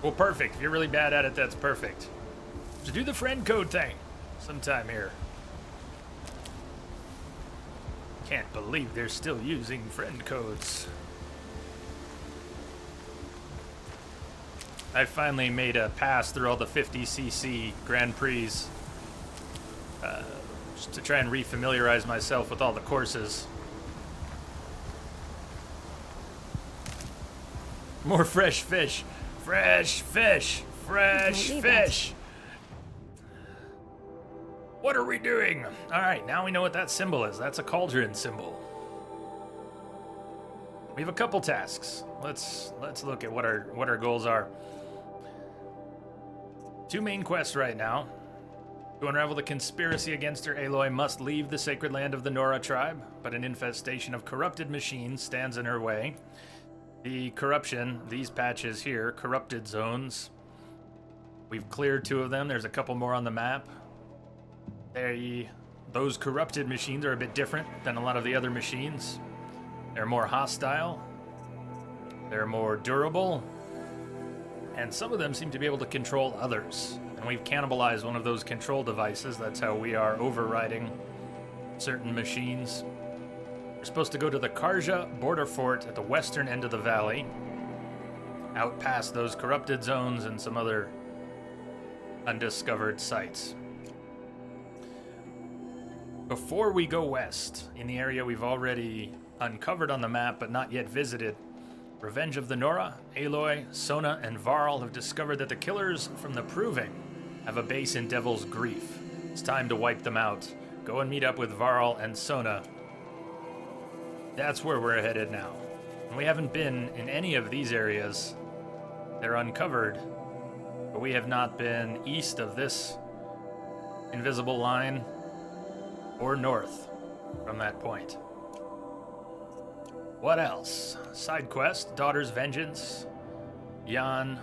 well, perfect. If you're really bad at it, that's perfect. So do the friend code thing sometime here. Can't believe they're still using friend codes. I finally made a pass through all the 50cc Grand Prix just to try and refamiliarize myself with all the courses. More fresh fish. Fresh fish. Fresh fish. What are we doing? All right, now we know what that symbol is. That's a cauldron symbol. We have a couple tasks. Let's look at what our goals are. 2 main quests right now. To unravel the conspiracy against her, Aloy must leave the sacred land of the Nora tribe, but an infestation of corrupted machines stands in her way. The corruption, these patches here, corrupted zones. We've cleared 2 of them. There's a couple more on the map. Those corrupted machines are a bit different than a lot of the other machines. They're more hostile. They're more durable. And some of them seem to be able to control others. And we've cannibalized one of those control devices. That's how we are overriding certain machines. We're supposed to go to the Karja border fort at the western end of the valley, out past those corrupted zones and some other undiscovered sites. Before we go west, in the area we've already uncovered on the map but not yet visited, Revenge of the Nora, Aloy, Sona, and Varl have discovered that the killers from the Proving have a base in Devil's Grief. It's time to wipe them out. Go and meet up with Varl and Sona. That's where we're headed now. And we haven't been in any of these areas. They're uncovered, but we have not been east of this invisible line or north from that point. What else? Side quest, Daughter's Vengeance. Young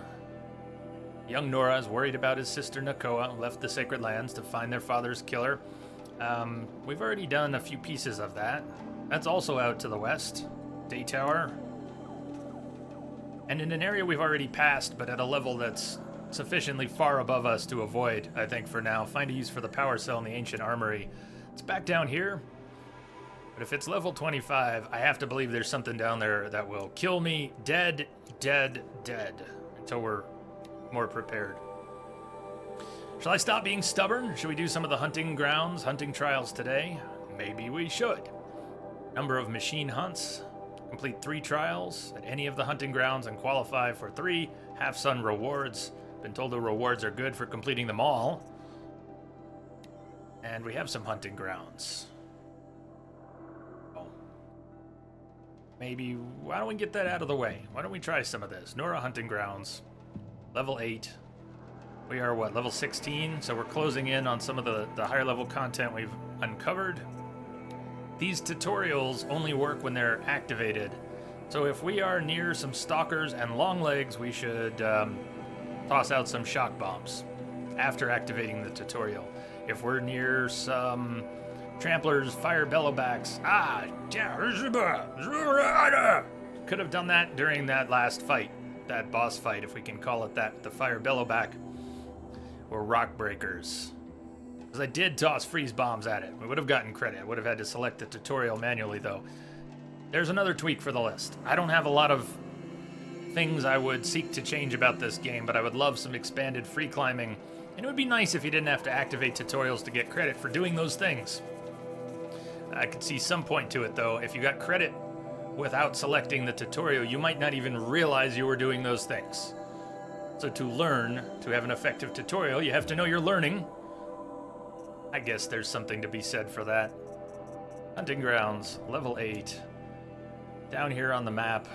Nora is worried about his sister Nakoa, left the Sacred Lands to find their father's killer. We've already done a few pieces of that. That's also out to the west. Day Tower. And in an area we've already passed, but at a level that's sufficiently far above us to avoid, I think, for now. Find a use for the power cell in the Ancient Armory. It's back down here. But if it's level 25, I have to believe there's something down there that will kill me dead, until we're more prepared. Shall I stop being stubborn? Should we do some of the hunting trials today? Maybe we should. Number of machine hunts. Complete 3 trials at any of the hunting grounds and qualify for 3 half-sun rewards. Been told the rewards are good for completing them all. And we have some hunting grounds. Maybe, why don't we get that out of the way? Why don't we try some of this? Nora Hunting Grounds, level 8. We are, what, level 16? So we're closing in on some of the higher level content we've uncovered. These tutorials only work when they're activated. So if we are near some stalkers and longlegs, we should toss out some shock bombs after activating the tutorial. If we're near some tramplers, fire bellowbacks. Could have done that during that last fight, that boss fight, if we can call it that, the fire bellowback or rock breakers. Because I did toss freeze bombs at it. We would have gotten credit. I would have had to select the tutorial manually, though. There's another tweak for the list. I don't have a lot of things I would seek to change about this game, but I would love some expanded free climbing. And it would be nice if you didn't have to activate tutorials to get credit for doing those things. I could see some point to it, though. If you got credit without selecting the tutorial, you might not even realize you were doing those things. So to learn, to have an effective tutorial, you have to know you're learning. I guess there's something to be said for that. Hunting grounds, level 8. Down here on the map.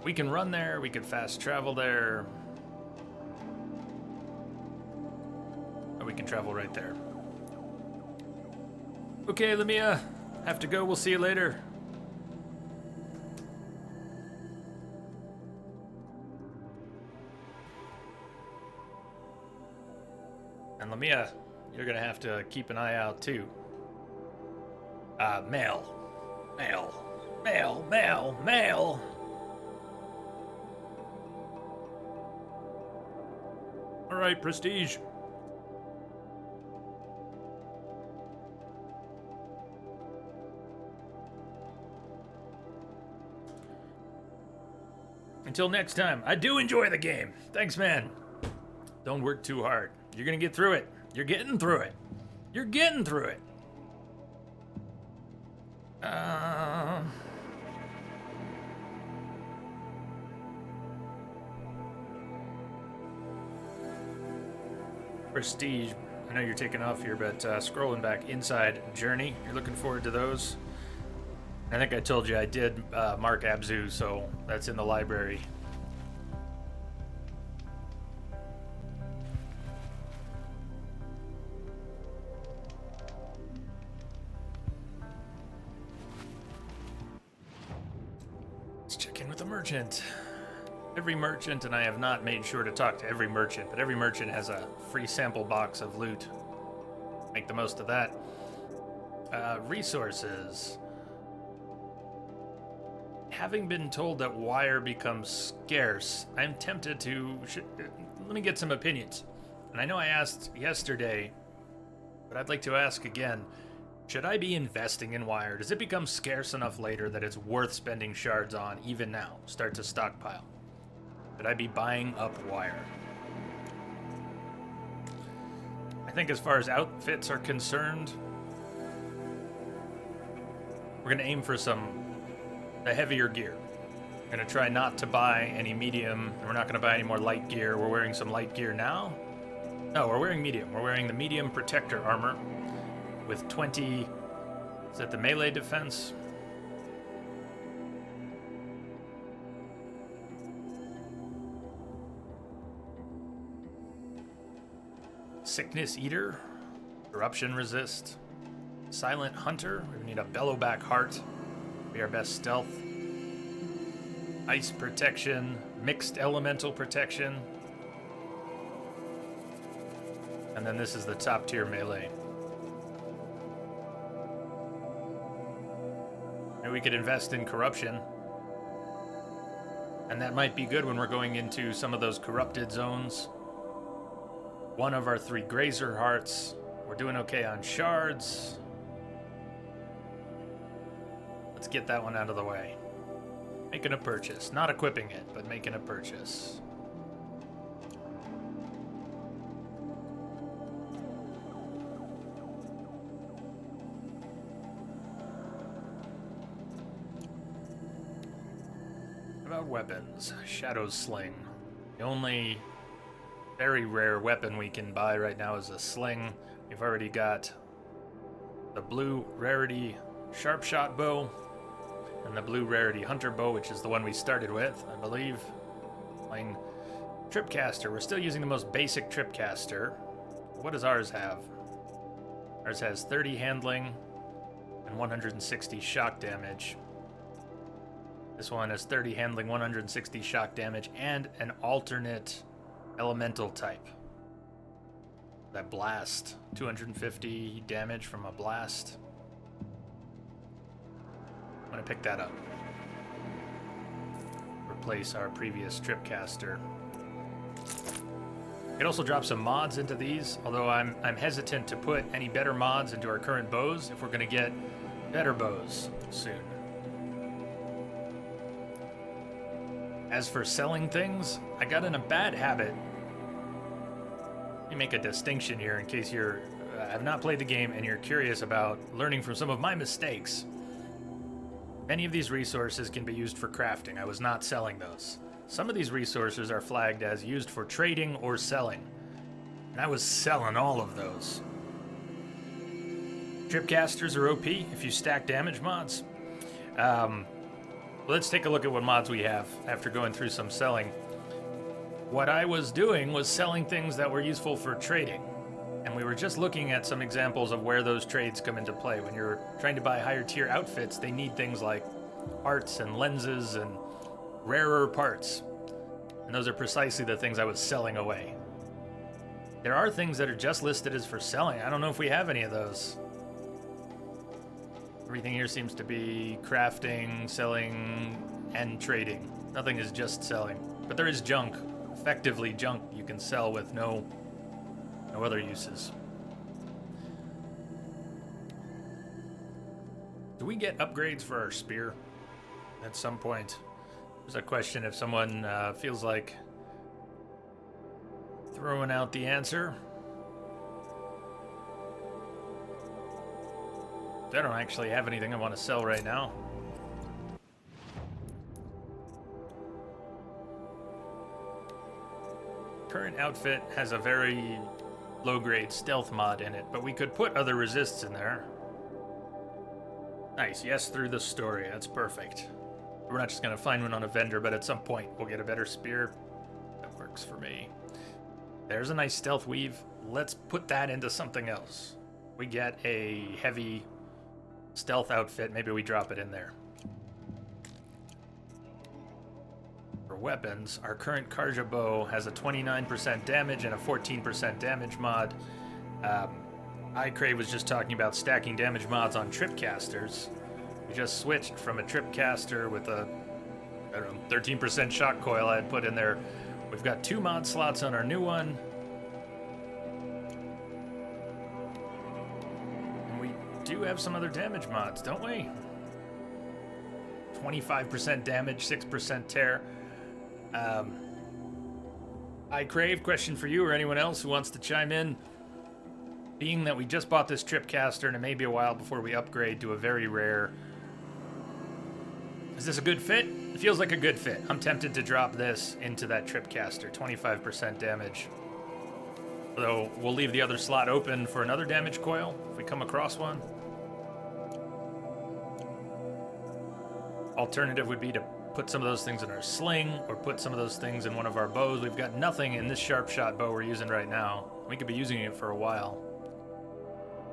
We can run there, we could fast travel there. Or we can travel right there. Okay, Lamia, have to go. We'll see you later. And Lamia, you're gonna have to keep an eye out too. Mail. All right, Prestige. Until next time, I do enjoy the game. Thanks, man. Don't work too hard. You're gonna get through it. You're getting through it. You're getting through it. Prestige. I know you're taking off here, but scrolling back inside Journey, you're looking forward to those. I think I told you I did Mark Abzu, so that's in the library. Let's check in with the merchant. Every merchant, and I have not made sure to talk to every merchant, but every merchant has a free sample box of loot. Make the most of that. Resources. Having been told that wire becomes scarce, I'm tempted to... let me get some opinions. And I know I asked yesterday, but I'd like to ask again. Should I be investing in wire? Does it become scarce enough later that it's worth spending shards on, even now? Start to stockpile. Should I be buying up wire? I think as far as outfits are concerned, we're going to aim for the heavier gear. We're going to try not to buy any medium, and we're not going to buy any more light gear. We're wearing some light gear now. No, we're wearing medium. We're wearing the medium protector armor with 20... Is that the melee defense? Sickness Eater, Corruption Resist, Silent Hunter, we need a Bellowback Heart, be our best stealth, Ice Protection, Mixed Elemental Protection, and then this is the top tier melee. Maybe we could invest in Corruption, and that might be good when we're going into some of those corrupted zones. One of our 3 Grazer Hearts. We're doing okay on shards. Let's get that one out of the way. Making a purchase. Not equipping it, but making a purchase. What about weapons? Shadow's Sling. The only very rare weapon we can buy right now is a sling. We've already got the blue rarity sharpshot bow and the blue rarity hunter bow, which is the one we started with, I believe. Playing Tripcaster. We're still using the most basic Tripcaster. What does ours have? Ours has 30 handling and 160 shock damage. This one has 30 handling, 160 shock damage, and an alternate elemental type. That blast, 250 damage from a blast. I'm gonna pick that up. Replace our previous Tripcaster. It also drops some mods into these, although I'm hesitant to put any better mods into our current bows if we're gonna get better bows soon. As for selling things, I got in a bad habit. Let me make a distinction here in case you have not played the game and you're curious about learning from some of my mistakes. Many of these resources can be used for crafting. I was not selling those. Some of these resources are flagged as used for trading or selling, and I was selling all of those. Tripcasters are OP if you stack damage mods. Let's take a look at what mods we have after going through some selling. What I was doing was selling things that were useful for trading. And we were just looking at some examples of where those trades come into play. When you're trying to buy higher tier outfits, they need things like arts and lenses and rarer parts. And those are precisely the things I was selling away. There are things that are just listed as for selling. I don't know if we have any of those. Everything here seems to be crafting, selling, and trading. Nothing is just selling. But there is junk. Effectively junk you can sell with no other uses. Do we get upgrades for our spear at some point? There's a question if someone feels like throwing out the answer. I don't actually have anything I want to sell right now. Current outfit has a very low-grade stealth mod in it, but we could put other resists in there. Nice, yes through the story, that's perfect. We're not just gonna find one on a vendor, but at some point we'll get a better spear. That works for me. There's a nice stealth weave. Let's put that into something else. We get a heavy stealth outfit, maybe we drop it in there. For weapons, our current Karja bow has a 29% damage and a 14% damage mod. iCrave was just talking about stacking damage mods on Tripcasters. We just switched from a Tripcaster with a, I don't know, 13% shock coil I had put in there. We've got 2 mod slots on our new one. And we do have some other damage mods, don't we? 25% damage, 6% tear. I Crave, question for you or anyone else who wants to chime in. Being that we just bought this Tripcaster and it may be a while before we upgrade to a very rare, is this a good fit? It feels like a good fit. I'm tempted to drop this into that Tripcaster, 25% damage. Though we'll leave the other slot open for another damage coil if we come across one. Alternative would be to put some of those things in our sling or put some of those things in one of our bows. We've got nothing in this sharp shot bow we're using right now. We could be using it for a while.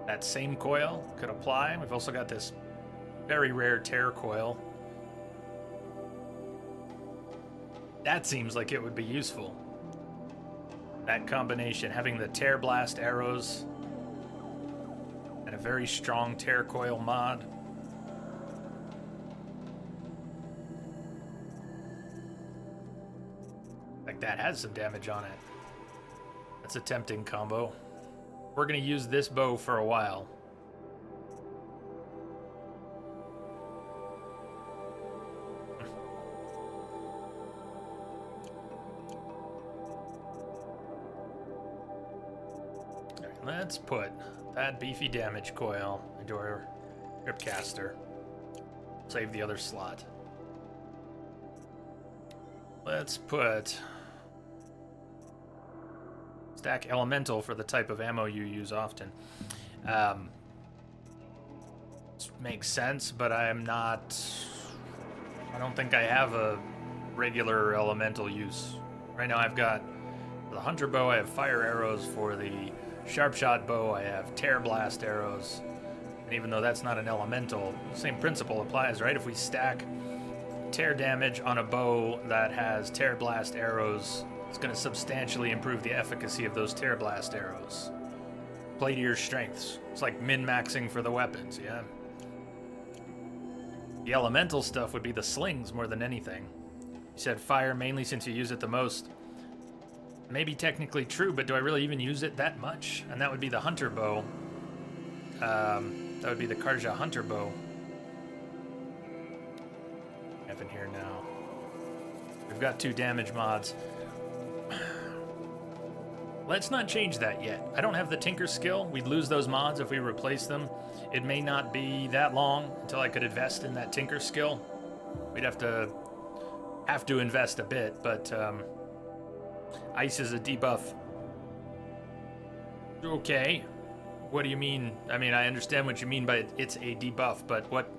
That same coil could apply. We've also got this very rare tear coil. That seems like it would be useful. That combination, having the tear blast arrows and a very strong tear coil mod. Like that has some damage on it. That's a tempting combo. We're gonna use this bow for a while. Let's put that beefy damage coil into our Tripcaster. Save the other slot. Let's put stack elemental for the type of ammo you use often. Makes sense, but I don't think I have a regular elemental use. Right now I've got the hunter bow, I have fire arrows. For the sharp shot bow, I have tear blast arrows. And even though that's not an elemental, the same principle applies, right? If we stack tear damage on a bow that has tear blast arrows, it's going to substantially improve the efficacy of those tear blast arrows. Play to your strengths. It's like min-maxing for the weapons, yeah? The elemental stuff would be the slings more than anything. You said fire mainly since you use it the most. Maybe technically true, but do I really even use it that much? And that would be the hunter bow. That would be the Karja hunter bow. In here now. We've got 2 damage mods. Let's not change that yet. I don't have the Tinker skill. We'd lose those mods if we replace them. It may not be that long until I could invest in that Tinker skill. We'd have to invest a bit, but ice is a debuff. Okay. What do you mean? I mean, I understand what you mean by it's a debuff, but what?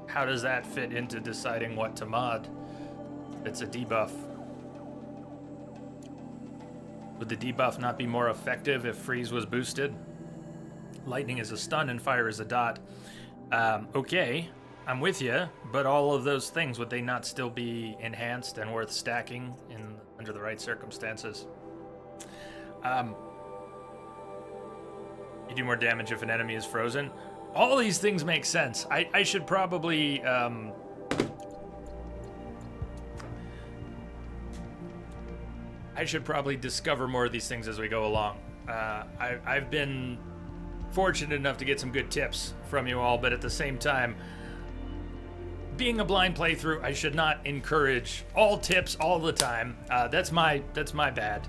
How does that fit into deciding what to mod? It's a debuff. Would the debuff not be more effective if freeze was boosted? Lightning is a stun and fire is a dot. Okay, I'm with you, but all of those things, would they not still be enhanced and worth stacking under the right circumstances? You do more damage if an enemy is frozen. All these things make sense. I should probably discover more of these things as we go along. I've been fortunate enough to get some good tips from you all, but at the same time, being a blind playthrough, I should not encourage all tips all the time. That's my bad.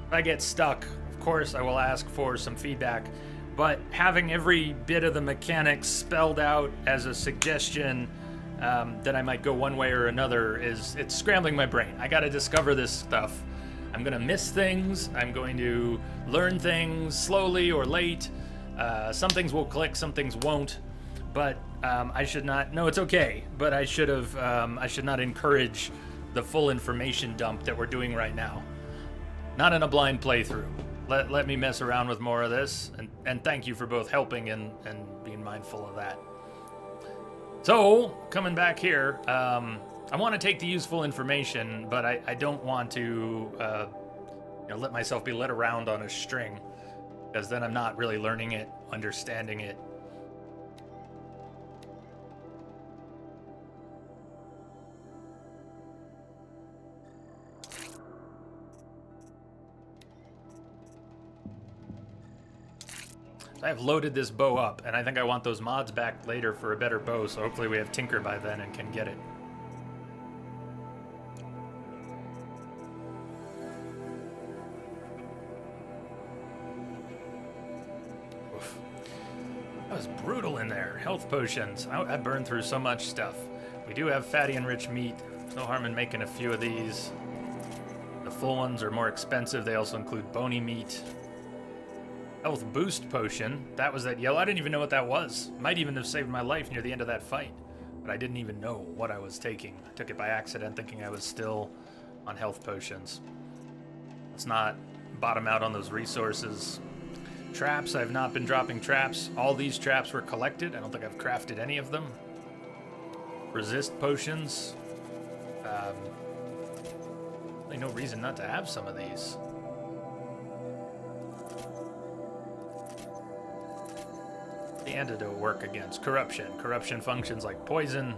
If I get stuck, of course I will ask for some feedback. But having every bit of the mechanics spelled out as a suggestion that I might go one way or another it's scrambling my brain. I gotta discover this stuff. I'm gonna miss things. I'm going to learn things slowly or late. Some things will click, some things won't. But I should not. No, it's okay. But I should have. I should not encourage the full information dump that we're doing right now. Not in a blind playthrough. Let me mess around with more of this, and thank you for both helping and being mindful of that. So, coming back here, I want to take the useful information, but I don't want to let myself be led around on a string, because then I'm not really learning it, understanding it. So I have loaded this bow up, and I think I want those mods back later for a better bow, so hopefully we have Tinker by then and can get it. Oof. That was brutal in there. Health potions. I burned through so much stuff. We do have fatty and rich meat. No harm in making a few of these. The full ones are more expensive. They also include bony meat. Health boost potion. That was that yellow. I didn't even know what that was. Might even have saved my life near the end of that fight. But I didn't even know what I was taking. I took it by accident thinking I was still on health potions. Let's not bottom out on those resources. Traps. I've not been dropping traps. All these traps were collected. I don't think I've crafted any of them. Resist potions. Really no reason not to have some of these. The antidote work against corruption. Corruption functions like poison.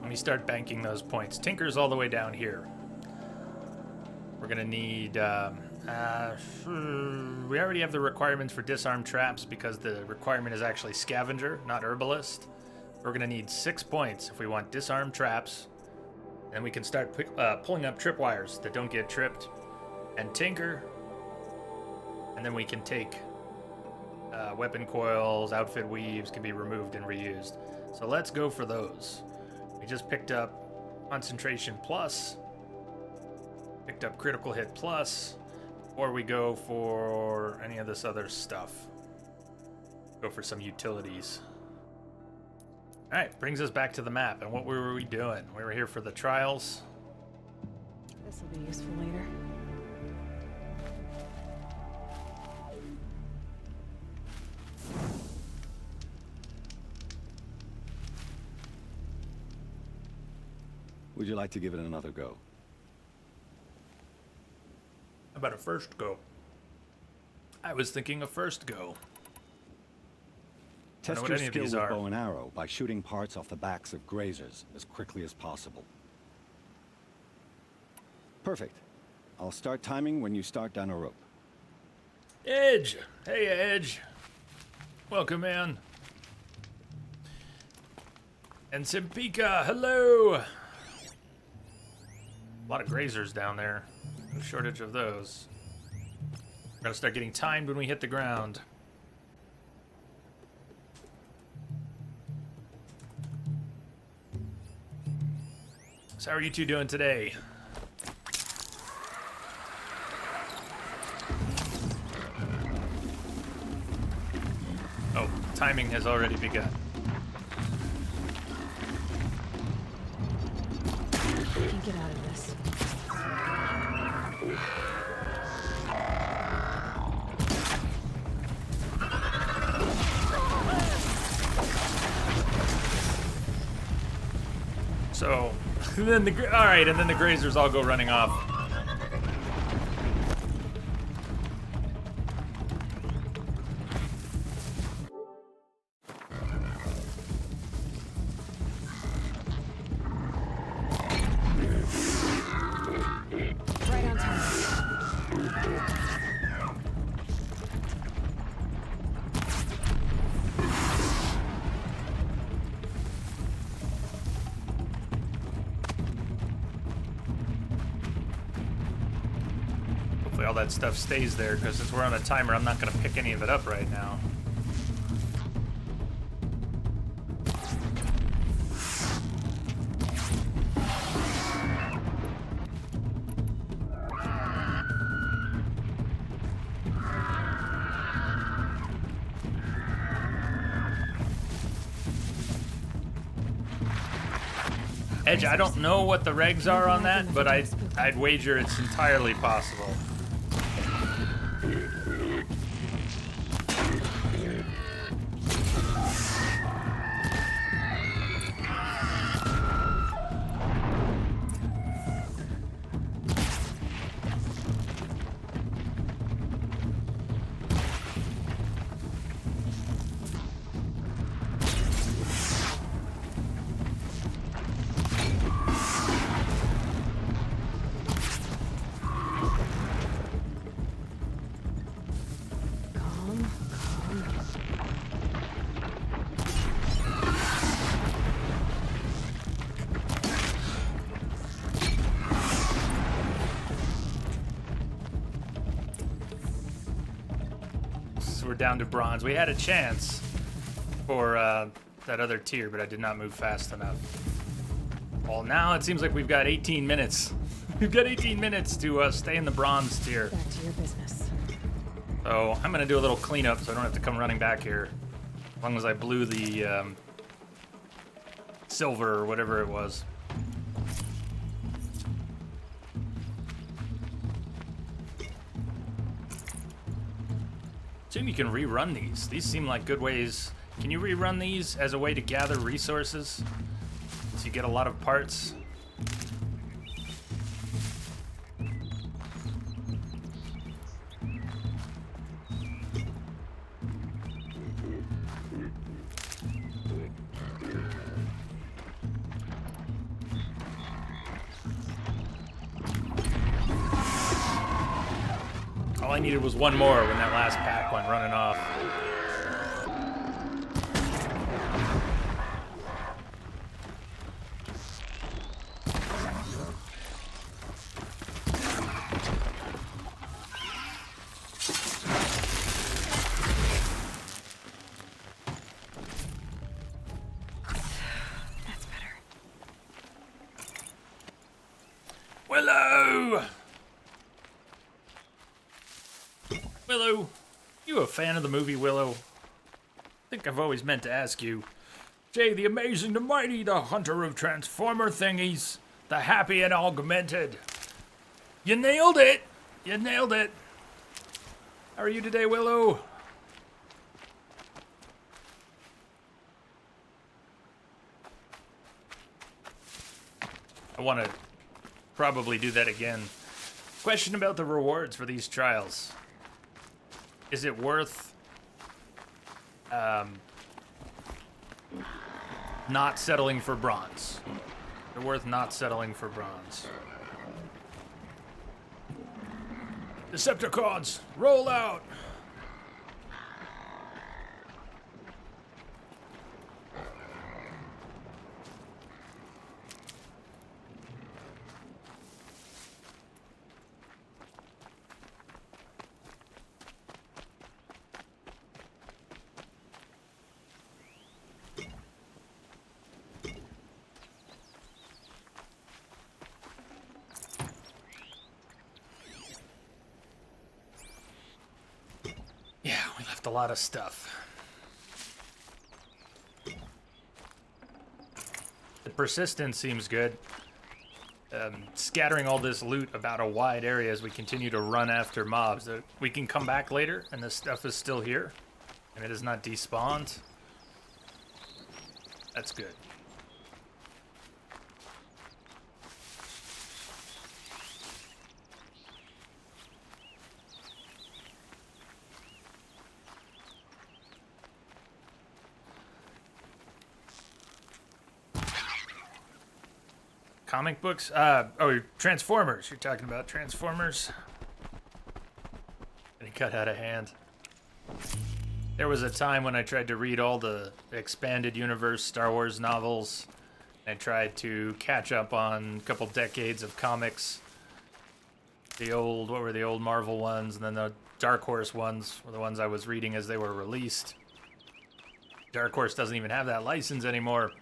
Let me start banking those points. Tinker's all the way down here. We're gonna need, we already have the requirements for disarm traps because the requirement is actually scavenger, not herbalist. We're gonna need 6 points if we want disarm traps. Then we can start pulling up tripwires that don't get tripped. And Tinker. And then we can take weapon coils, outfit weaves can be removed and reused. So let's go for those. We just picked up concentration plus. Picked up critical hit plus. Or we go for any of this other stuff. Go for some utilities. Alright, brings us back to the map. And what were we doing? We were here for the trials. This will be useful later. Would you like to give it another go? How about a first go? I was thinking a first go. I don't Test know what your any of skill these with are. bow and arrow by shooting parts off the backs of grazers as quickly as possible. Perfect. I'll start timing when you start down a rope. Edge! Hey, Edge. Welcome, man. And Simpika, hello! A lot of grazers down there. No shortage of those. We're gonna start getting timed when we hit the ground. So how are you two doing today? Oh, timing has already begun. We can get out of this. So, then all right, and then the grazers all go running off. Right on time. Hopefully all that stuff stays there, because since we're on a timer, I'm not going to pick any of it up right now. Edge, I don't know what the regs are on that, but I'd wager it's entirely possible. we're down to bronze. We had a chance for that other tier, but I did not move fast enough. Well, now it seems like we've got 18 minutes. We've got 18 minutes to stay in the bronze tier. Back to your business. So I'm gonna do a little cleanup so I don't have to come running back here. As long as I blew the silver or whatever it was. Assume you can rerun these. These seem like good ways. Can you rerun these as a way to gather resources? So you get a lot of parts. All I needed was one more when that last pack went running off. That's better. Willow! Willow, you a fan of the movie Willow? I think I've always meant to ask you. Jay, the amazing, the mighty, the hunter of transformer thingies, the happy and augmented. You nailed it! You nailed it! How are you today, Willow? I want to probably do that again. Question about the rewards for these trials. Is it worth not settling for bronze? Is it worth not settling for bronze? Decepticons, roll out! Yeah, we left a lot of stuff. The persistence seems good. Scattering all this loot about a wide area as we continue to run after mobs. We can come back later and this stuff is still here and it is not despawned. That's good. Comic books? Oh, Transformers. You're talking about Transformers? And it got out of hand. There was a time when I tried to read all the expanded universe Star Wars novels. I tried to catch up on a couple decades of comics. What were the old Marvel ones? And then the Dark Horse ones were the ones I was reading as they were released. Dark Horse doesn't even have that license anymore.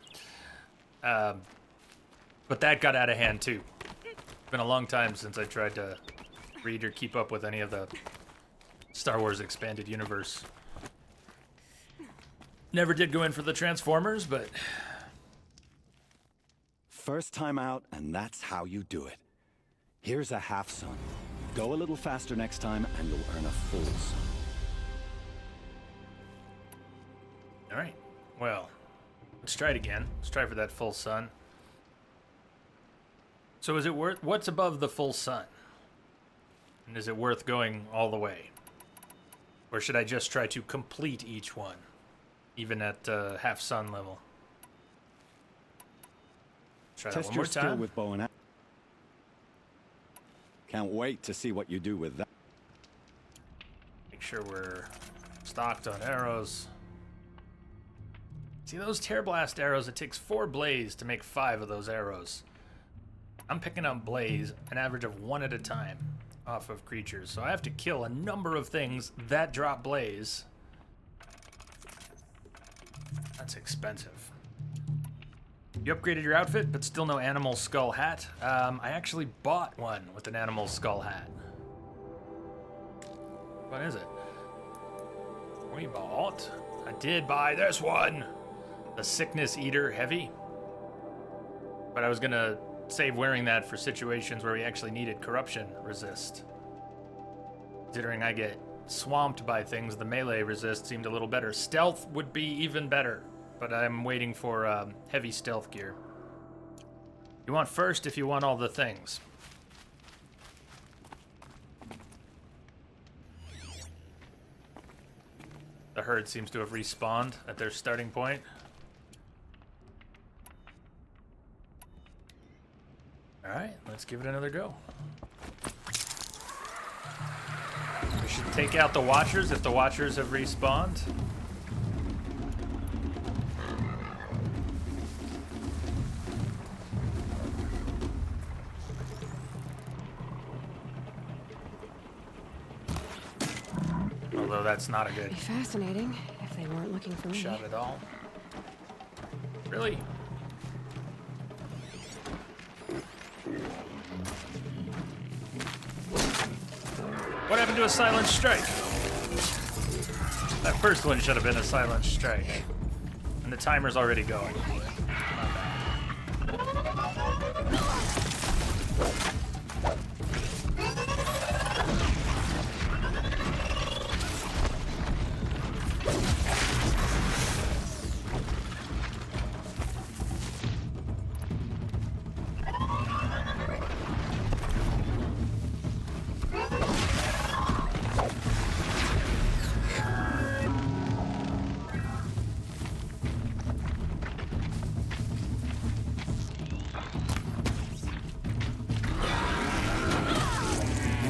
But that got out of hand too. It's been a long time since I tried to read or keep up with any of the Star Wars expanded universe. Never did go in for the Transformers, but... First time out, and that's how you do it. Here's a half sun. Go a little faster next time, and you'll earn a full sun. Alright, well, let's try it again. Let's try for that full sun. So is it worth... What's above the full sun? And is it worth going all the way? Or should I just try to complete each one? Even at half sun level? Try that Test one your more skill time. with bow and arrow. Can't wait to see what you do with that. Make sure we're stocked on arrows. See those Tear Blast arrows? It takes 4 blaze to make 5 of those arrows. I'm picking up blaze an average of 1 at a time off of creatures. So I have to kill a number of things that drop blaze That's expensive. You upgraded your outfit, but still no animal skull hat. I actually bought one with an animal skull hat. What is it? We bought? I did buy this one. The Sickness Eater Heavy. But I was gonna save wearing that for situations where we actually needed corruption resist. Considering I get swamped by things, the melee resist seemed a little better. Stealth would be even better, but I'm waiting for heavy stealth gear. You want first if you want all the things. The herd seems to have respawned at their starting point. Alright, let's give it another go. We should take out the Watchers if the Watchers have respawned. Although that's not a good Be fascinating if they weren't looking for me. shot at all. Really? What happened to a silent strike? That first one should have been a silent strike. And the timer's already going.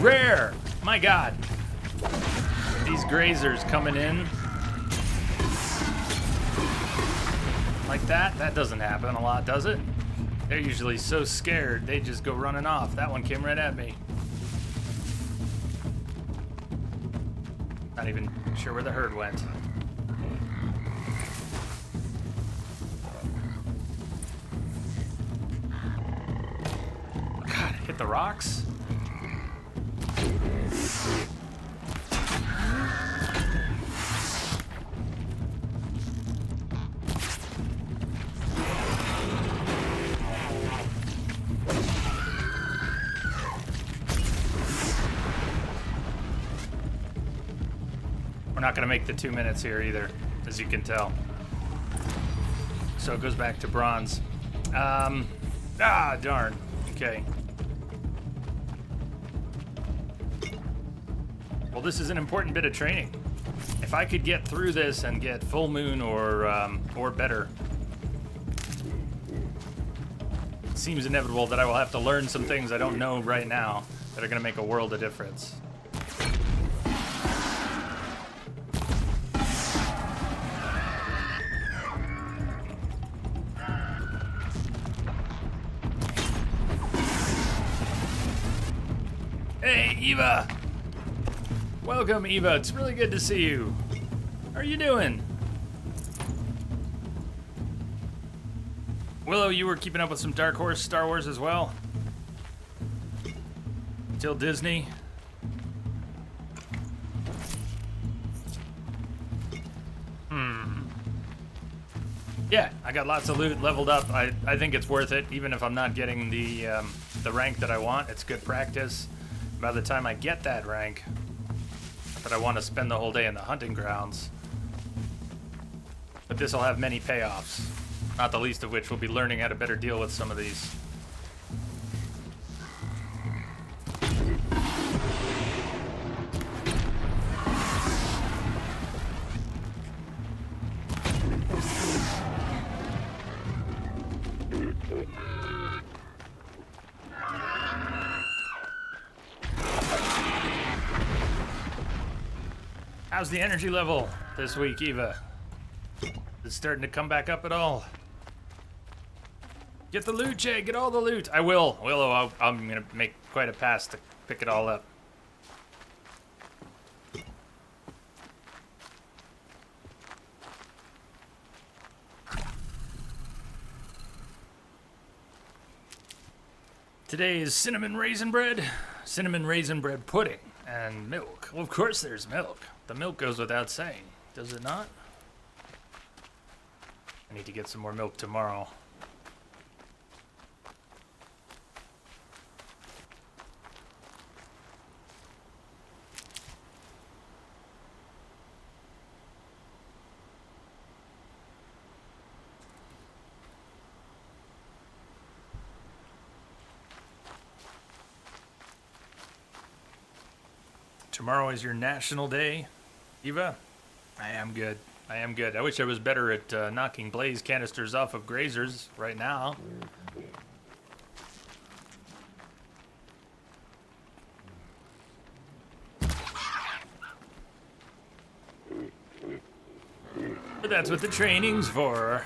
Rare! My god. These grazers coming in. Like that? That doesn't happen a lot, does it? They're usually so scared, they just go running off. That one came right at me. Not even sure where the herd went. God, hit the rocks? We're not going to make the 2 minutes here either, as you can tell. So it goes back to bronze. Darn. Okay. Well, this is an important bit of training. If I could get through this and get full moon or better, it seems inevitable that I will have to learn some things I don't know right now that are going to make a world of difference. Hey, Eva! Welcome, Eva. It's really good to see you. How are you doing? Willow, you were keeping up with some Dark Horse Star Wars as well? Till Disney? Yeah, I got lots of loot leveled up. I think it's worth it, even if I'm not getting the rank that I want. It's good practice. By the time I get that rank, but I want to spend the whole day in the hunting grounds. But this will have many payoffs, not the least of which will be learning how to better deal with some of these. How's the energy level this week, Eva? Is it starting to come back up at all? Get the loot, Jay. Get all the loot. I will. Willow, I'm going to make quite a pass to pick it all up. Today is cinnamon raisin bread pudding, and milk. Well, of course there's milk. The milk goes without saying, does it not? I need to get some more milk tomorrow. Tomorrow is your national day, Eva? I am good. I am good. I wish I was better at knocking blaze canisters off of grazers right now. But that's what the training's for.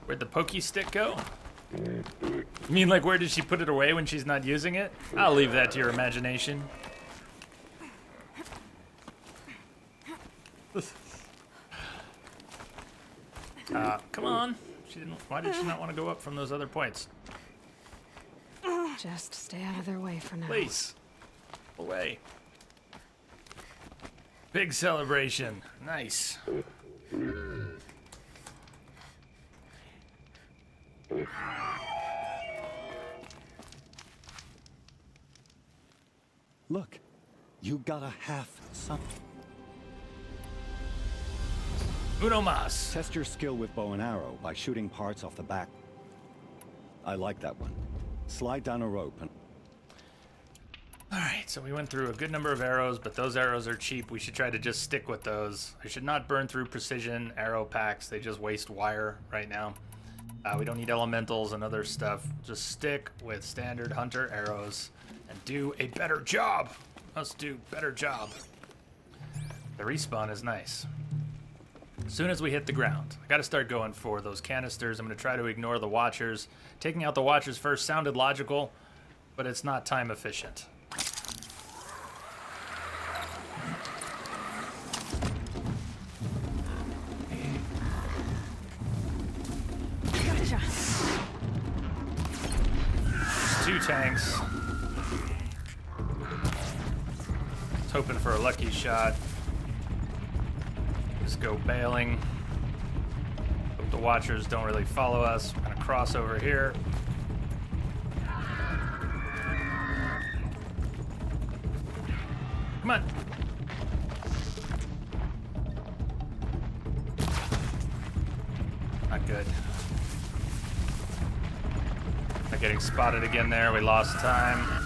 Where'd the pokey stick go? You mean like where did she put it away when she's not using it? I'll leave that to your imagination. Come on. She didn't. Why did she not want to go up from those other points? Just stay out of their way for now. Please. Away. Big celebration. Nice. Look, you got a half son. Uno mas. Test your skill with bow and arrow by shooting parts off the back. I like that one. Slide down a rope and... Alright, so we went through a good number of arrows, but those arrows are cheap. We should try to just stick with those. I should not burn through precision arrow packs. They just waste wire right now. We don't need elementals and other stuff. Just stick with standard hunter arrows and do a better job. Must do better job. The respawn is nice. As soon as we hit the ground, I gotta start going for those canisters. I'm gonna try to ignore the watchers. Taking out the watchers first sounded logical, but it's not time efficient. Gotcha. There's 2 tanks. Just hoping for a lucky shot. Just go bailing. Hope the watchers don't really follow us. I'm gonna cross over here. Come on. Not good. Not getting spotted again there. We lost time.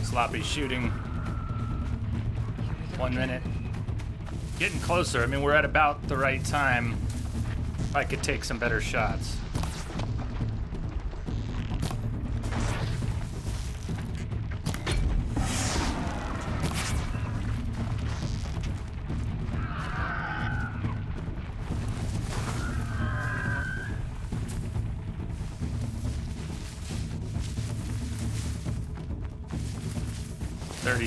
Sloppy shooting. 1 minute. Getting closer. I mean, we're at about the right time. I could take some better shots.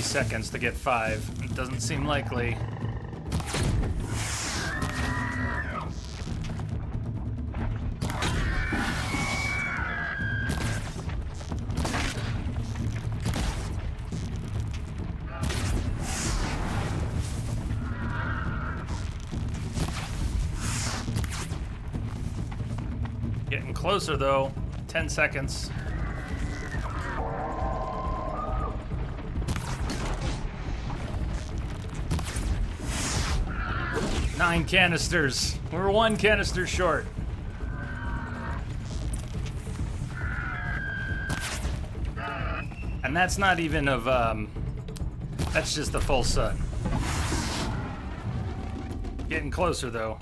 Seconds to get 5. It doesn't seem likely. Getting closer though. 10 seconds. Nine canisters. We're 1 canister short. And that's not even of, that's just the full sun. Getting closer though.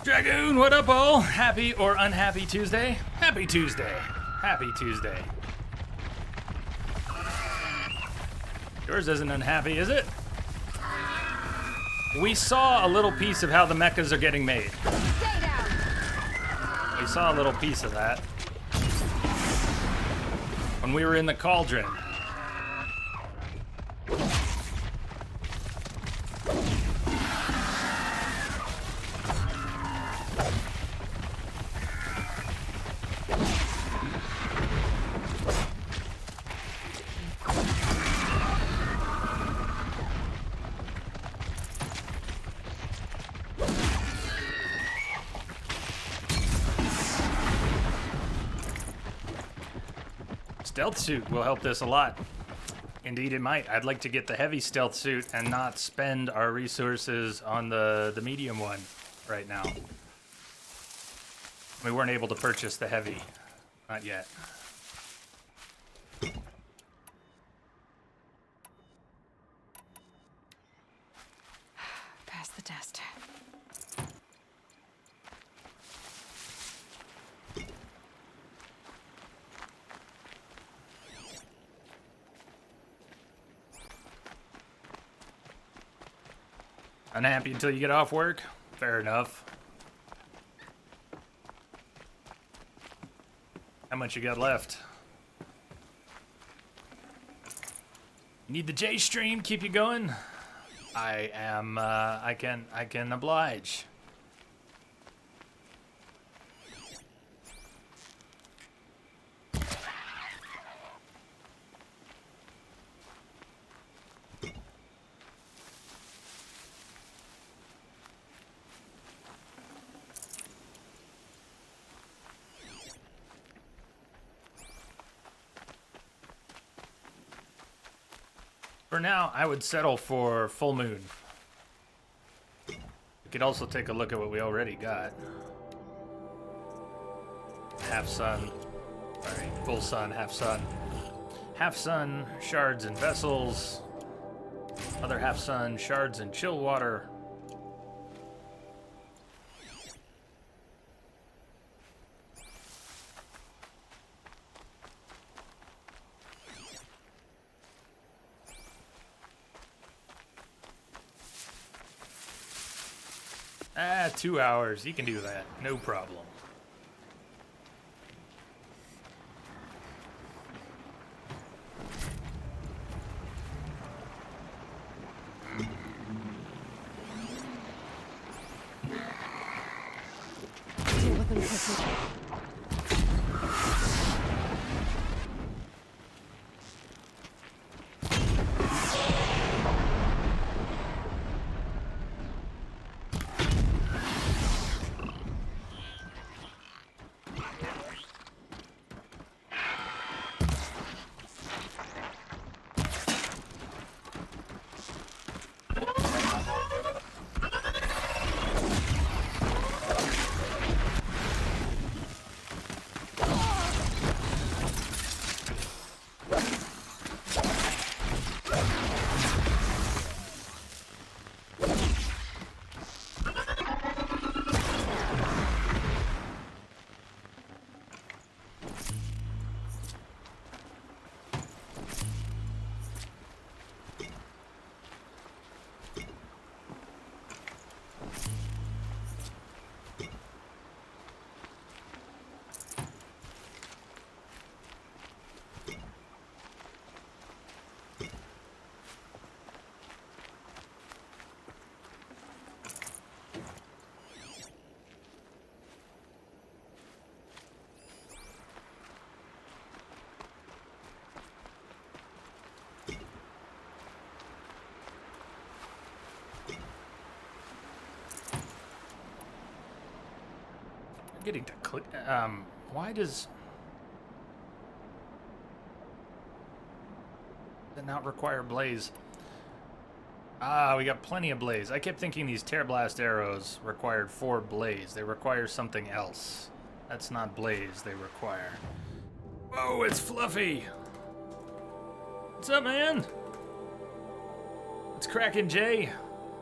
Dragoon, what up all? Happy or unhappy Tuesday? Happy Tuesday. Happy Tuesday. Yours isn't unhappy, is it? We saw a little piece of how the mechas are getting made. Stay down. We saw a little piece of that when we were in the cauldron. Stealth suit will help this a lot. Indeed, it might. I'd like to get the heavy stealth suit and not spend our resources on the medium one right now. We weren't able to purchase the heavy. Not yet. Pass the test. Unhappy until you get off work? Fair enough. How much you got left? Need the J stream keep you going? I am I can oblige. For now, I would settle for full moon. We could also take a look at what we already got. Half sun. Sorry, full sun, half sun. Half sun, shards and vessels. Other half sun, shards and chill water. Ah, 2 hours. You can do that. No problem. Deal with them quickly. I'm getting to click. Why does it not require blaze? Ah, we got plenty of blaze. I kept thinking these Tear Blast arrows required 4 blaze. They require something else. That's not blaze they require. Whoa, it's Fluffy! What's up, man? It's cracking, Jay.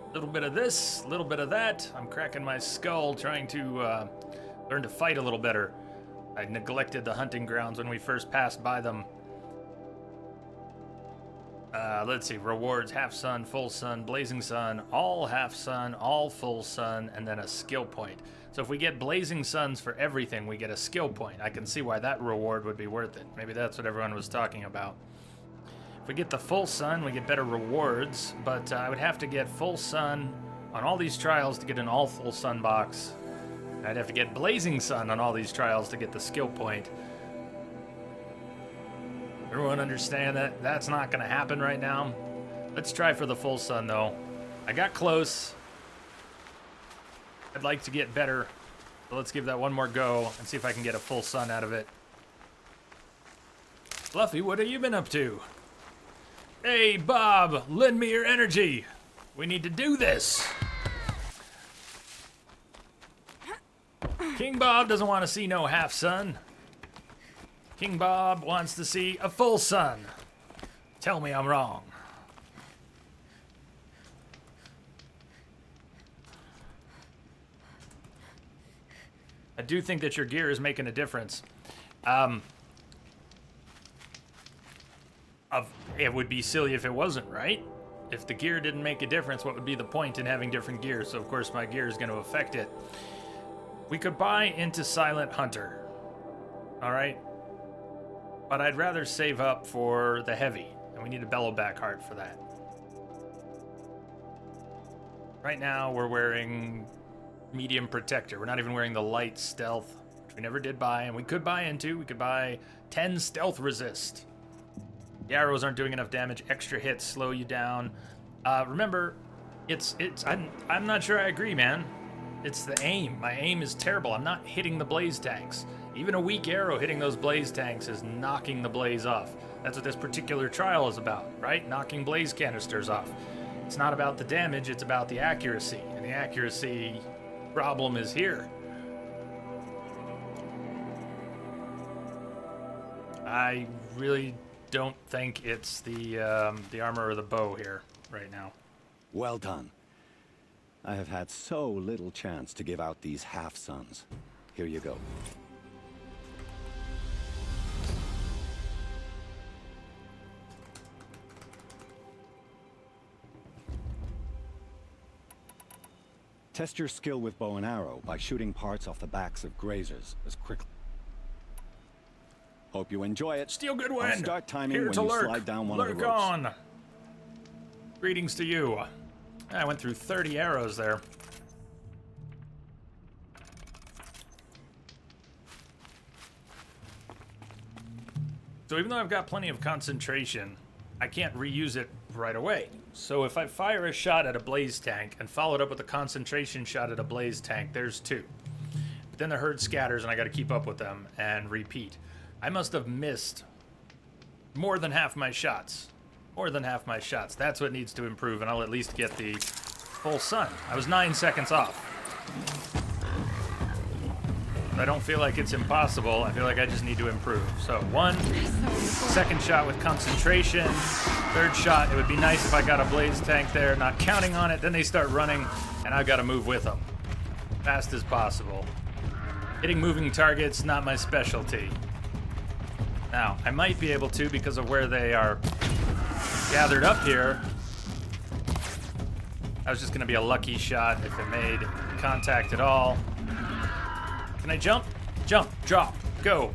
A little bit of this, a little bit of that. I'm cracking my skull trying to learn to fight a little better. I neglected the hunting grounds when we first passed by them. Let's see, rewards, half sun, full sun, blazing sun, all half sun, all full sun, and then a skill point. So if we get blazing suns for everything, we get a skill point. I can see why that reward would be worth it. Maybe that's what everyone was talking about. If we get the full sun, we get better rewards, but I would have to get full sun on all these trials to get an all full sun box. I'd have to get blazing sun on all these trials to get the skill point. Everyone understand that that's not going to happen right now? Let's try for the full sun, though. I got close. I'd like to get better. So let's give that one more go and see if I can get a full sun out of it. Fluffy, what have you been up to? Hey, Bob, lend me your energy. We need to do this. King Bob doesn't want to see no half sun. King Bob wants to see a full sun. Tell me I'm wrong. I do think that your gear is making a difference. It would be silly if it wasn't, right? If the gear didn't make a difference, what would be the point in having different gear? So of course my gear is going to affect it. We could buy into Silent Hunter. All right. But I'd rather save up for the heavy, and we need a Bellowback heart for that. Right now, we're wearing medium protector. We're not even wearing the light stealth, which we never did buy, and we could buy into. We could buy 10 stealth resist. The arrows aren't doing enough damage. Extra hits slow you down. Remember, I'm not sure I agree, man. It's the aim. My aim is terrible. I'm not hitting the blaze tanks. Even a weak arrow hitting those blaze tanks is knocking the blaze off. That's what this particular trial is about, right? Knocking blaze canisters off. It's not about the damage, it's about the accuracy. And the accuracy problem is here. I really don't think it's the armor or the bow here right now. Well done. I have had so little chance to give out these half-suns. Here you go. Test your skill with bow and arrow by shooting parts off the backs of grazers as quickly. Hope you enjoy it. Steel Goodwin, I'll start timing here when to you lurk. slide down one of the Lurk ropes. on. Greetings to you. I went through 30 arrows there. So even though I've got plenty of concentration, I can't reuse it right away. So if I fire a shot at a blaze tank and follow it up with a concentration shot at a blaze tank, there's 2. But then the herd scatters and I gotta keep up with them and repeat. I must have missed more than half my shots. More than half my shots. That's what needs to improve, and I'll at least get the full sun. I was 9 seconds off. I don't feel like it's impossible. I feel like I just need to improve. So 1, second shot with concentration, third shot. It would be nice if I got a blaze tank there, not counting on it. Then they start running, and I've got to move with them. Fast as possible. Hitting moving targets, not my specialty. Now, I might be able to because of where they are gathered up here. That was just going to be a lucky shot if it made contact at all. Can I jump? Jump, drop, go.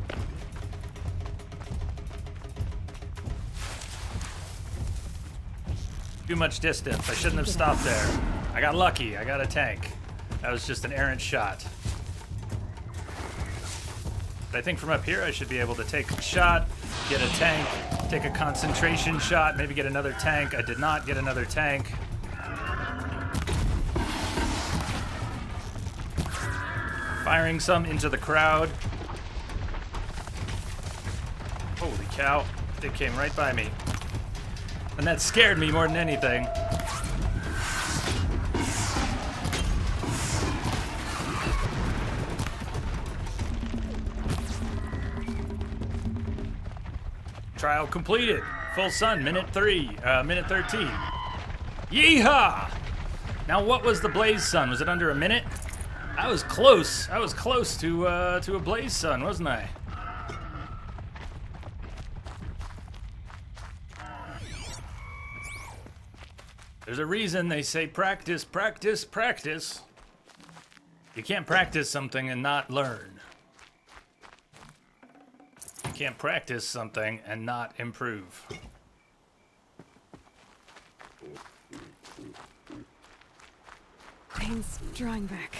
Too much distance. I shouldn't have stopped there. I got lucky. I got a tank. That was just an errant shot. But I think from up here I should be able to take a shot, get a tank, take a concentration shot, maybe get another tank. I did not get another tank. Firing some into the crowd. Holy cow, they came right by me. And that scared me more than anything. Trial completed. Full sun, minute 13. Yeehaw! Now what was the blaze sun? Was it under a minute? I was close. I was close to a Blaze Sun, wasn't I? There's a reason they say practice, practice, practice. You can't practice something and not learn. You can't practice something and not improve. Pain's drawing back.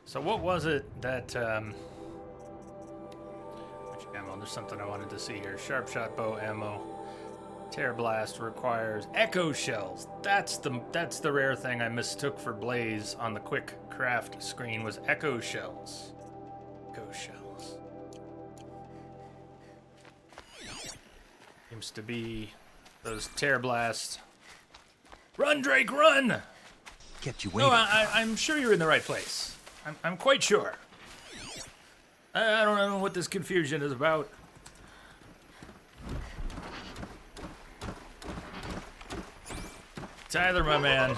So what was it that, which ammo? There's something I wanted to see here. Sharp shot bow ammo. Tear blast requires echo shells. That's the rare thing I mistook for Blaze on the quick craft screen was echo shells. Echo shells. Seems to be those tear blast. Run, Drake, run! Kept you waiting. No, I'm sure you're in the right place. I'm quite sure. I don't know what this confusion is about. Tyler, my man.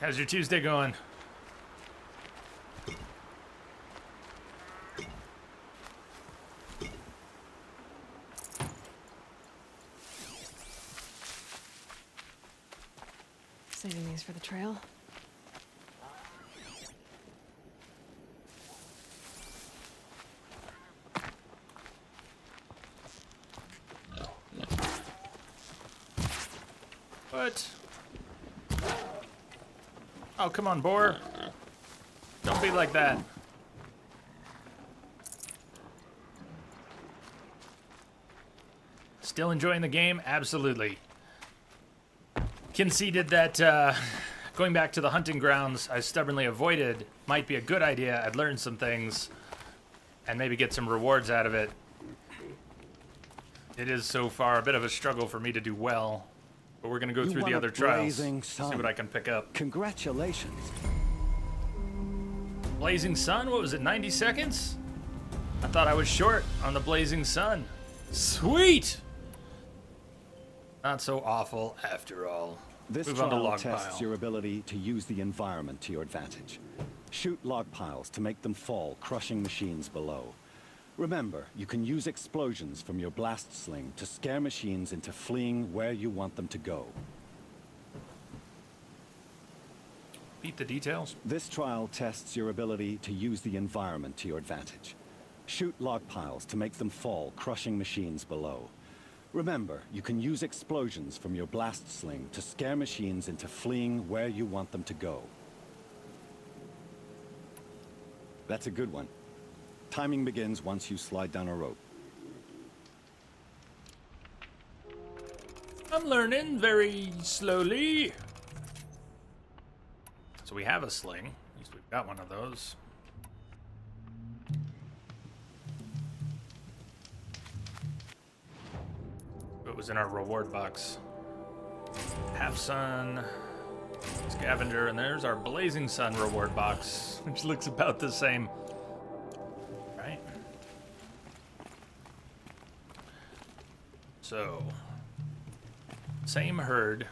How's your Tuesday going? Saving these for the trail. What? Oh, come on, boar. Don't be like that. Still enjoying the game? Absolutely. Conceded that going back to the hunting grounds I stubbornly avoided might be a good idea. I'd learn some things and maybe get some rewards out of it. It is so far a bit of a struggle for me to do well. But we're gonna go through the other trials, see what I can pick up. Congratulations. Blazing Sun? What was it, 90 seconds? I thought I was short on the Blazing Sun. Sweet! Not so awful after all. This Move on to trial log tests pile. your ability to use the environment to your advantage. Shoot log piles to make them fall, crushing machines below. Remember, you can use explosions from your blast sling to scare machines into fleeing where you want them to go. Beat the details. This trial tests your ability to use the environment to your advantage. Shoot log piles to make them fall, crushing machines below. Remember, you can use explosions from your blast sling to scare machines into fleeing where you want them to go. That's a good one. Timing begins once you slide down a rope. I'm learning very slowly. So we have a sling. At least we've got one of those. What was in our reward box? Half Sun, Scavenger, and there's our Blazing Sun reward box, which looks about the same. Right? So, same herd.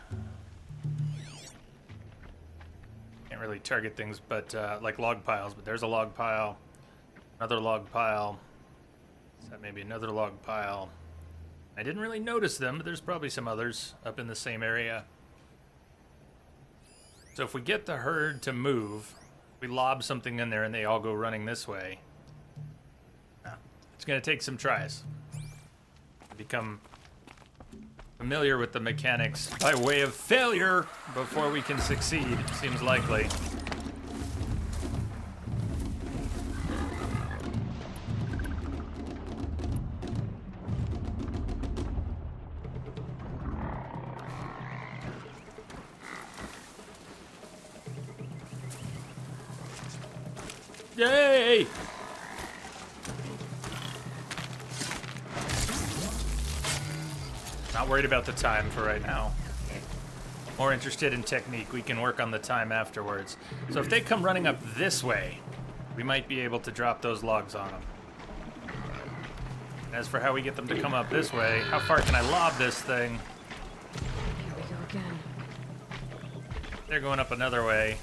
Can't really target things, but like log piles. But there's a log pile, another log pile. Is that maybe another log pile? I didn't really notice them, but there's probably some others up in the same area. So if we get the herd to move, we lob something in there and they all go running this way. It's gonna take some tries to become familiar with the mechanics by way of failure before we can succeed. Seems likely. Yay! Not worried about the time for right now. More interested in technique. We can work on the time afterwards. So if they come running up this way, we might be able to drop those logs on them. As for how we get them to come up this way, how far can I lob this thing? Here we go again. They're going up another way.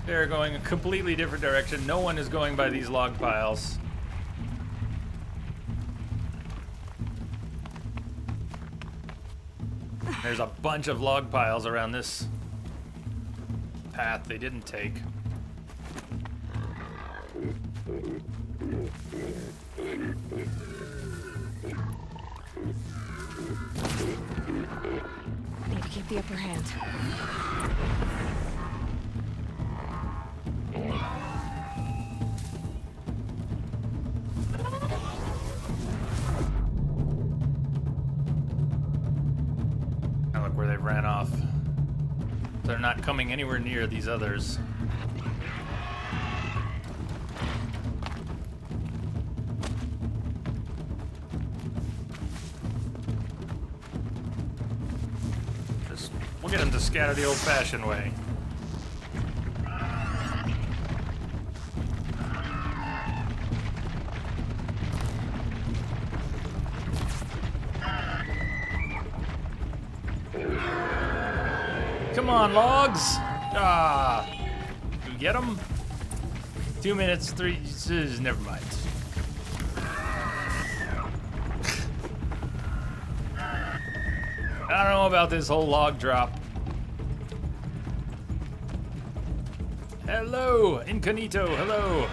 They're going a completely different direction. No one is going by these log piles. There's a bunch of log piles around this path they didn't take. Need to keep the upper hand. Now look where they ran off. They're not coming anywhere near these others. We'll get them to scatter the old-fashioned way. Come on, logs! Ah, did we get them? 2 minutes, 3. Never mind. I don't know about this whole log drop. Hello, Incognito, hello.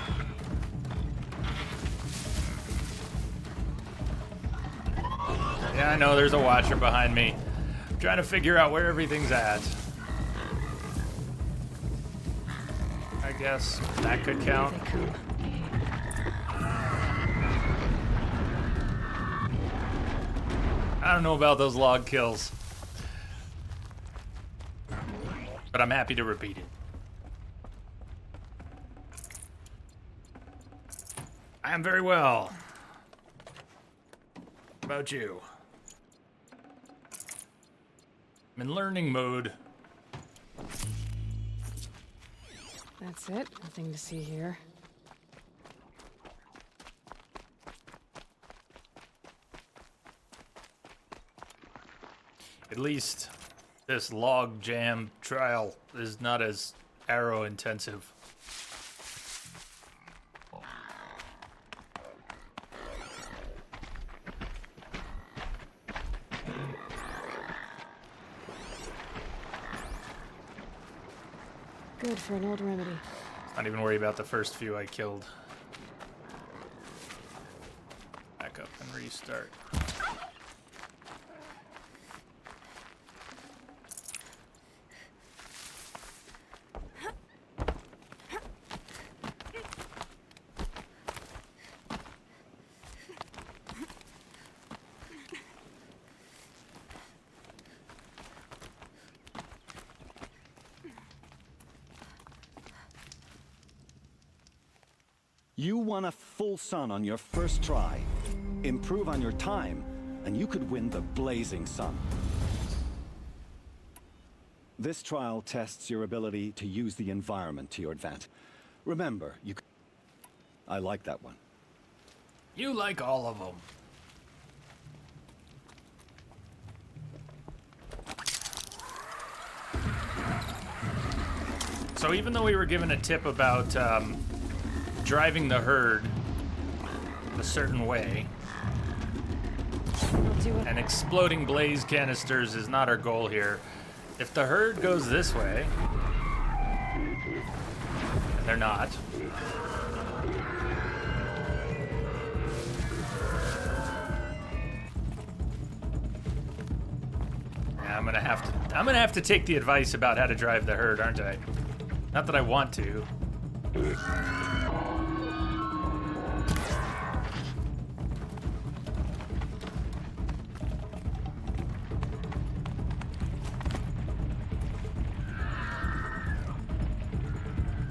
Yeah, I know there's a watcher behind me. I'm trying to figure out where everything's at. I guess that could count. Here they come. I don't know about those log kills, but I'm happy to repeat it. I am very well. How about you? I'm in learning mode. That's it. Nothing to see here. At least this log jam trial is not as arrow intensive. Good for an old remedy. Not even worry about the first few I killed. Back up and restart. You won a full sun on your first try. Improve on your time, and you could win the Blazing Sun. This trial tests your ability to use the environment to your advantage. Remember, you... I like that one. You like all of them. So even though we were given a tip about driving the herd a certain way, I'll do it. and exploding blaze canisters is not our goal here. If the herd goes this way, and they're not, I'm gonna have to take the advice about how to drive the herd, aren't I? Not that I want to.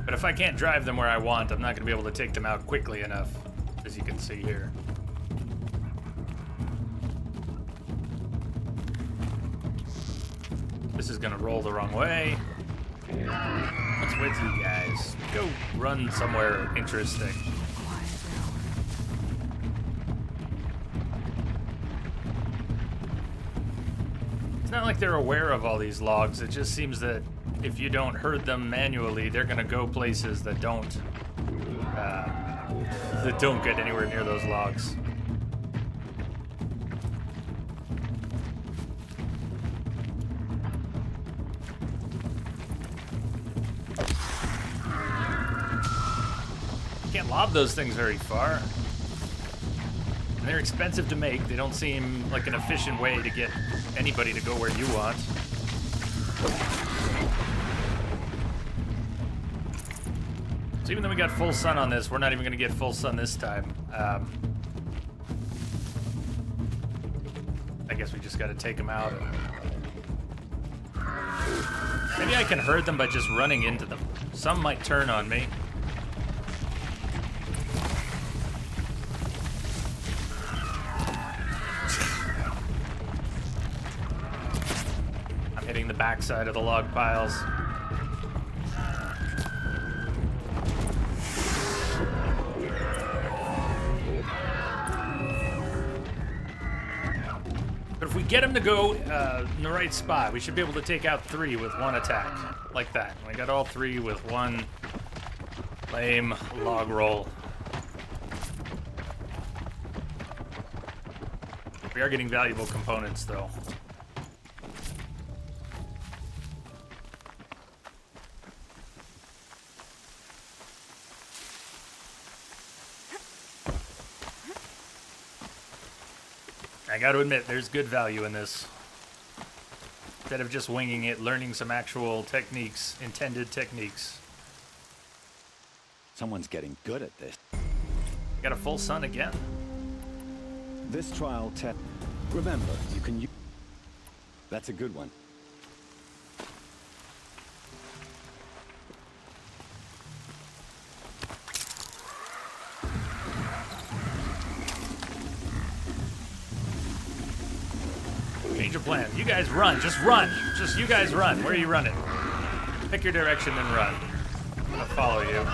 But if I can't drive them where I want, I'm not gonna be able to take them out quickly enough, as you can see here. This is gonna roll the wrong way. What's with you guys? Go run somewhere interesting. Quiet now. It's not like they're aware of all these logs. It just seems that if you don't herd them manually, they're gonna go places that don't get anywhere near those logs. Can't lob those things very far. And they're expensive to make. They don't seem like an efficient way to get anybody to go where you want. So even though we got full sun on this, we're not even going to get full sun this time. I guess we just got to take them out. Maybe I can herd them by just running into them. Some might turn on me. I'm hitting the backside of the log piles. But if we get him to go in the right spot, we should be able to take out 3 with 1 attack. Like that. We got all 3 with 1 lame log roll. We are getting valuable components, though. I got to admit, there's good value in this. Instead of just winging it, learning some actual techniques, intended techniques. Someone's getting good at this. Got a full sun again. This trial test. Remember, you can use. That's a good one. Change of plan. You guys run. Just run. Just you guys run. Where are you running? Pick your direction and run. I'm gonna follow you.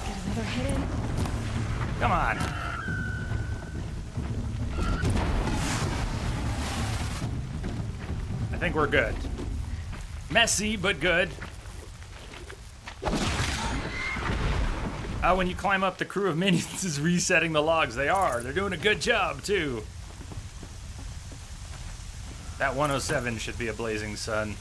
Get another hit in. Come on. I think we're good. Messy, but good. When you climb up, the crew of minions is resetting the logs. They are. They're doing a good job, too. That 107 should be a blazing sun.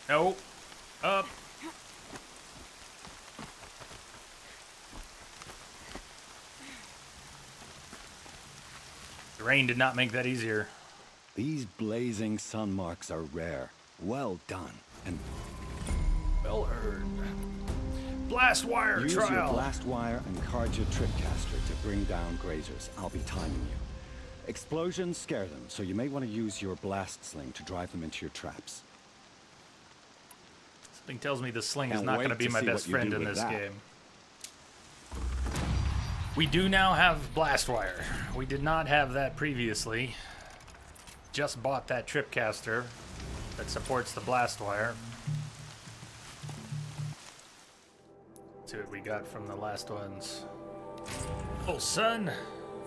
No. Up. The rain did not make that easier. These blazing sun marks are rare. Well done. And Well earned. Blast wire use your trial. blast wire and Carja Tripcaster to bring down grazers. I'll be timing you. Explosions scare them, so you may want to use your blast sling to drive them into your traps. Something tells me the sling is Can't not wait going to be to my see best what you friend do in with this that. game. We do now have blast wire. We did not have that previously. Just bought that Tripcaster that supports the blast wire. Let's see what we got from the last ones. Oh, son.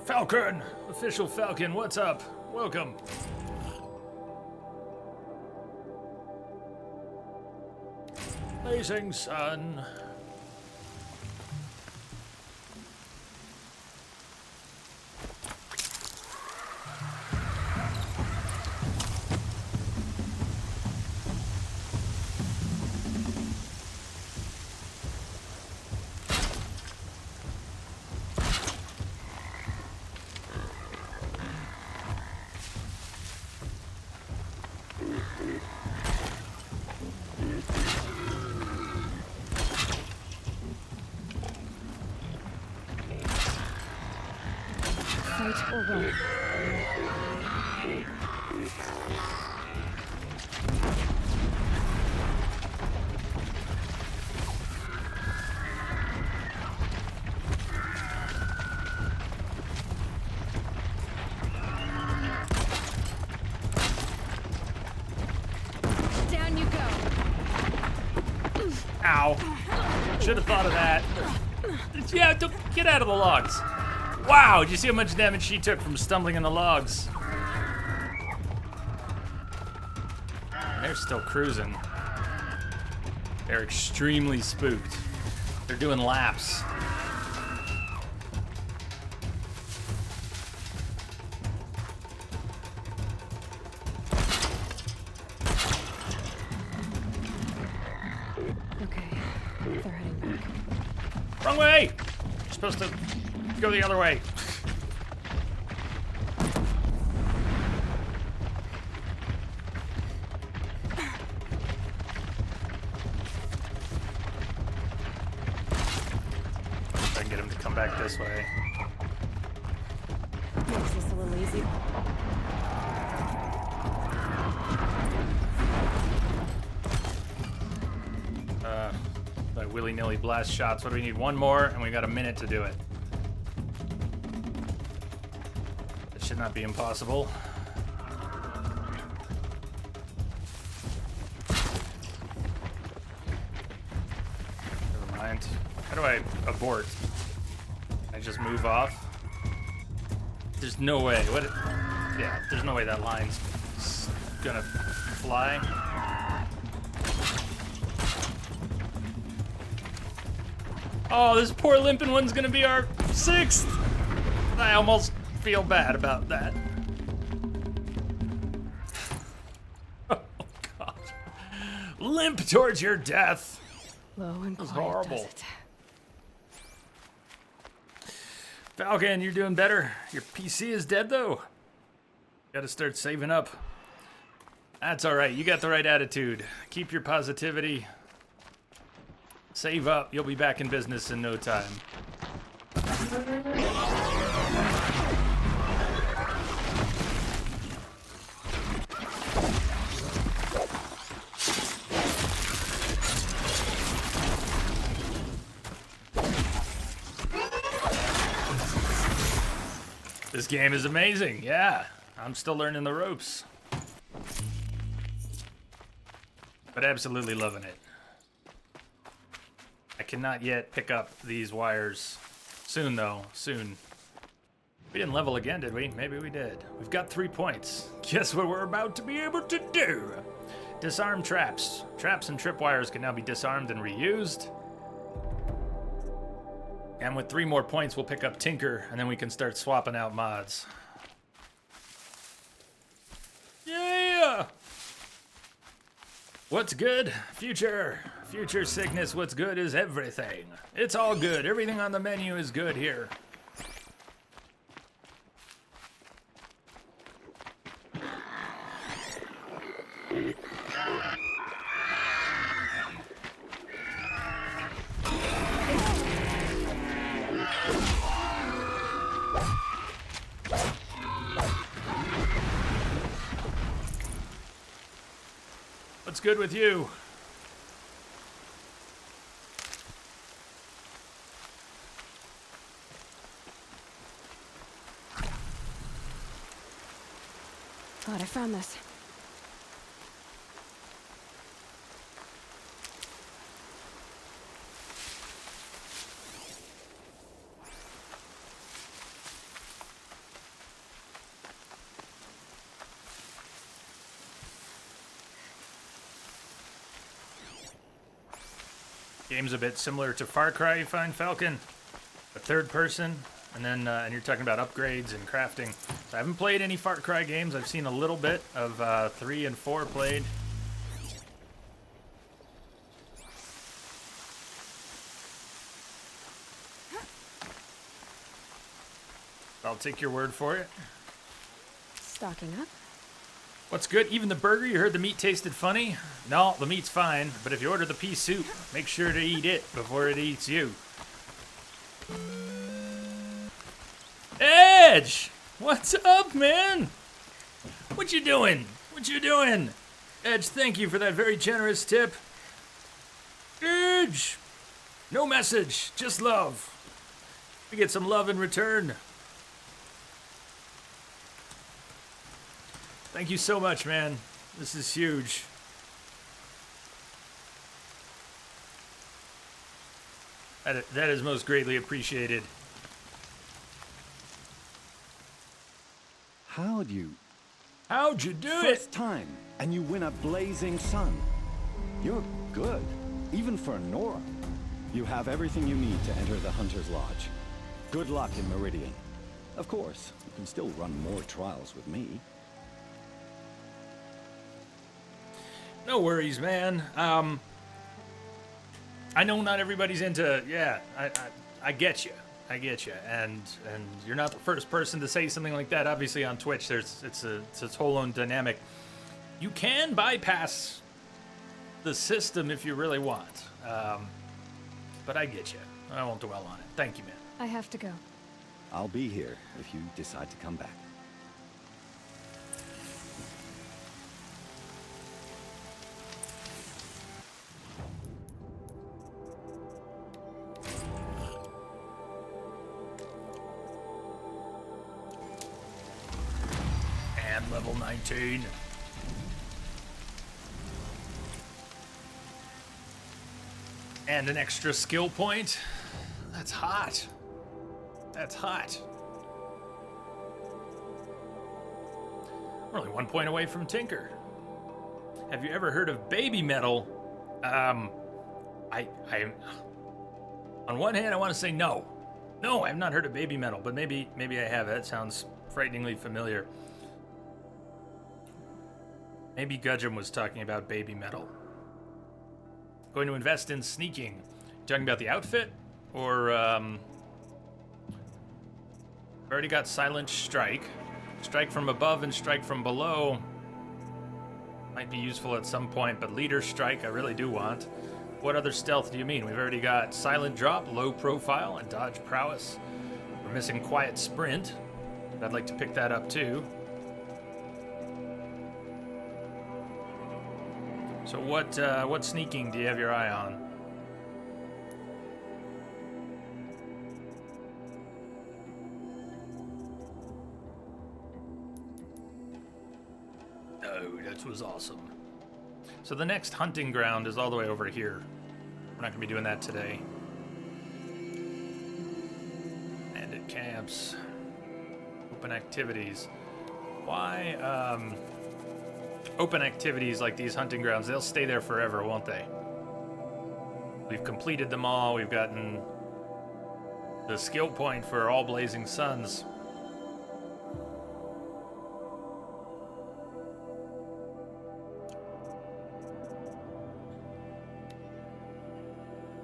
Falcon. Official Falcon, what's up? Welcome. Amazing, son. Fight or run. Down you go. Ow. Should have thought of that. Yeah, get out of the logs. Wow, did you see how much damage she took from stumbling in the logs? They're still cruising. They're extremely spooked. They're doing laps. Okay, they're heading back. Wrong way! You're supposed to go the other way. I can get him to come back this way. Makes this a little easy. Like willy-nilly blast shots. What do we need? One more, and we got a minute to do it. It should not be impossible. Never mind. How do I abort? Can I just move off? There's no way. What? Yeah, there's no way that line's gonna fly. Oh, this poor limping one's gonna be our 6th. I almost feel bad about that. Oh, God. Limp towards your death. Low and quiet horrible. does it. Falcon, you're doing better. Your PC is dead, though. Gotta start saving up. That's all right. You got the right attitude. Keep your positivity. Save up. You'll be back in business in no time. This game is amazing. Yeah, I'm still learning the ropes. But absolutely loving it. I cannot yet pick up these wires. Soon, though. Soon. We didn't level again, did we? Maybe we did. We've got 3 points. Guess what we're about to be able to do? Disarm traps. Traps and tripwires can now be disarmed and reused. And with 3 more points, we'll pick up Tinker, and then we can start swapping out mods. Yeah! What's good? Future. Future sickness, what's good is everything. It's all good. Everything on the menu is good here. good with you? God, I found this. Game's a bit similar to Far Cry, you find, Falcon? A third person, and then and you're talking about upgrades and crafting. So I haven't played any Far Cry games. I've seen a little bit of 3 and 4 played. I'll take your word for it. Stocking up. What's good? Even the burger? You heard the meat tasted funny? No, the meat's fine, but if you order the pea soup, make sure to eat it before it eats you. Edge! What's up, man? What you doing? What you doing? Edge, thank you for that very generous tip. Edge! No message, just love. We get some love in return. Thank you so much, man. This is huge. That is most greatly appreciated. How'd you? How'd you do it? First time, and you win a blazing sun. You're good, even for Nora. You have everything you need to enter the Hunter's Lodge. Good luck in Meridian. Of course, you can still run more trials with me. No worries, man. I know not everybody's into. Yeah, I get you. I get you. And you're not the first person to say something like that. Obviously, on Twitch, it's its whole own dynamic. You can bypass the system if you really want. But I get you. I won't dwell on it. Thank you, man. I have to go. I'll be here if you decide to come back. And level 19. And an extra skill point. That's hot. That's hot. We're only 1 point away from Tinker. Have you ever heard of baby metal? I on one hand I want to say no. No, I have not heard of baby metal, but maybe I have. That sounds frighteningly familiar. Maybe Gudgeon was talking about baby metal. Going to invest in sneaking. Talking about the outfit? Or, I've already got Silent Strike. Strike from above and strike from below. Might be useful at some point, but Leader Strike I really do want. What other stealth do you mean? We've already got Silent Drop, Low Profile, and Dodge Prowess. We're missing Quiet Sprint. I'd like to pick that up too. So what sneaking do you have your eye on? Oh, that was awesome. So the next hunting ground is all the way over here. We're not gonna be doing that today. Bandit camps. Open activities. Why, open activities like these hunting grounds, they'll stay there forever, won't they? We've completed them all. We've gotten the skill point for all Blazing Suns.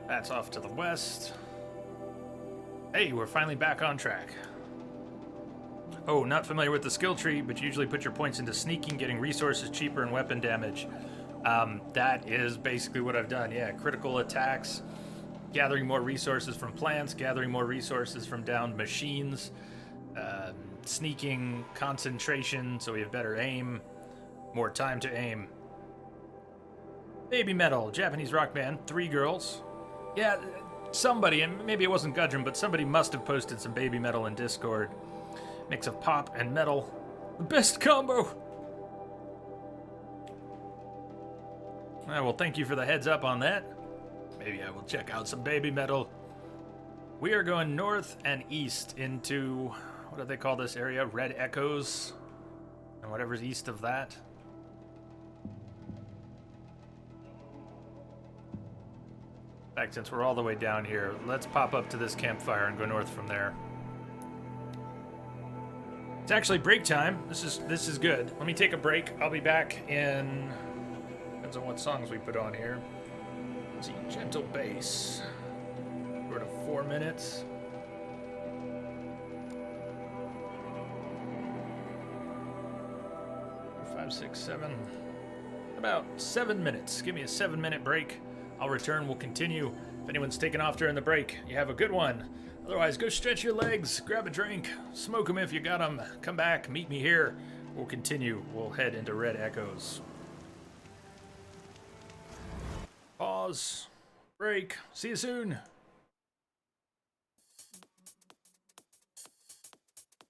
That's off to the west. Hey, we're finally back on track. Oh, not familiar with the skill tree, but you usually put your points into sneaking, getting resources cheaper, and weapon damage. That is basically what I've done. Yeah, critical attacks, gathering more resources from plants, gathering more resources from downed machines, sneaking, concentration, so we have better aim, more time to aim. Baby Metal, Japanese rock band, 3 girls. Yeah, somebody, and maybe it wasn't Gudrun, but somebody must have posted some Baby Metal in Discord. Mix of pop and metal. The best combo! Well, thank you for the heads up on that. Maybe I will check out some Baby Metal. We are going north and east into, what do they call this area? Red Echoes? And whatever's east of that. In fact, since we're all the way down here, let's pop up to this campfire and go north from there. It's actually break time. This is good. Let me take a break. I'll be back in... Depends on what songs we put on here. Let's see, gentle bass. We're at 4 minutes. Five, 6, 7. About 7 minutes. Give me a 7-minute break. I'll return. We'll continue. If anyone's taking off during the break, you have a good one. Otherwise, go stretch your legs, grab a drink, smoke them if you got them. Come back, meet me here. We'll continue. We'll head into Red Echoes. Pause. Break. See you soon.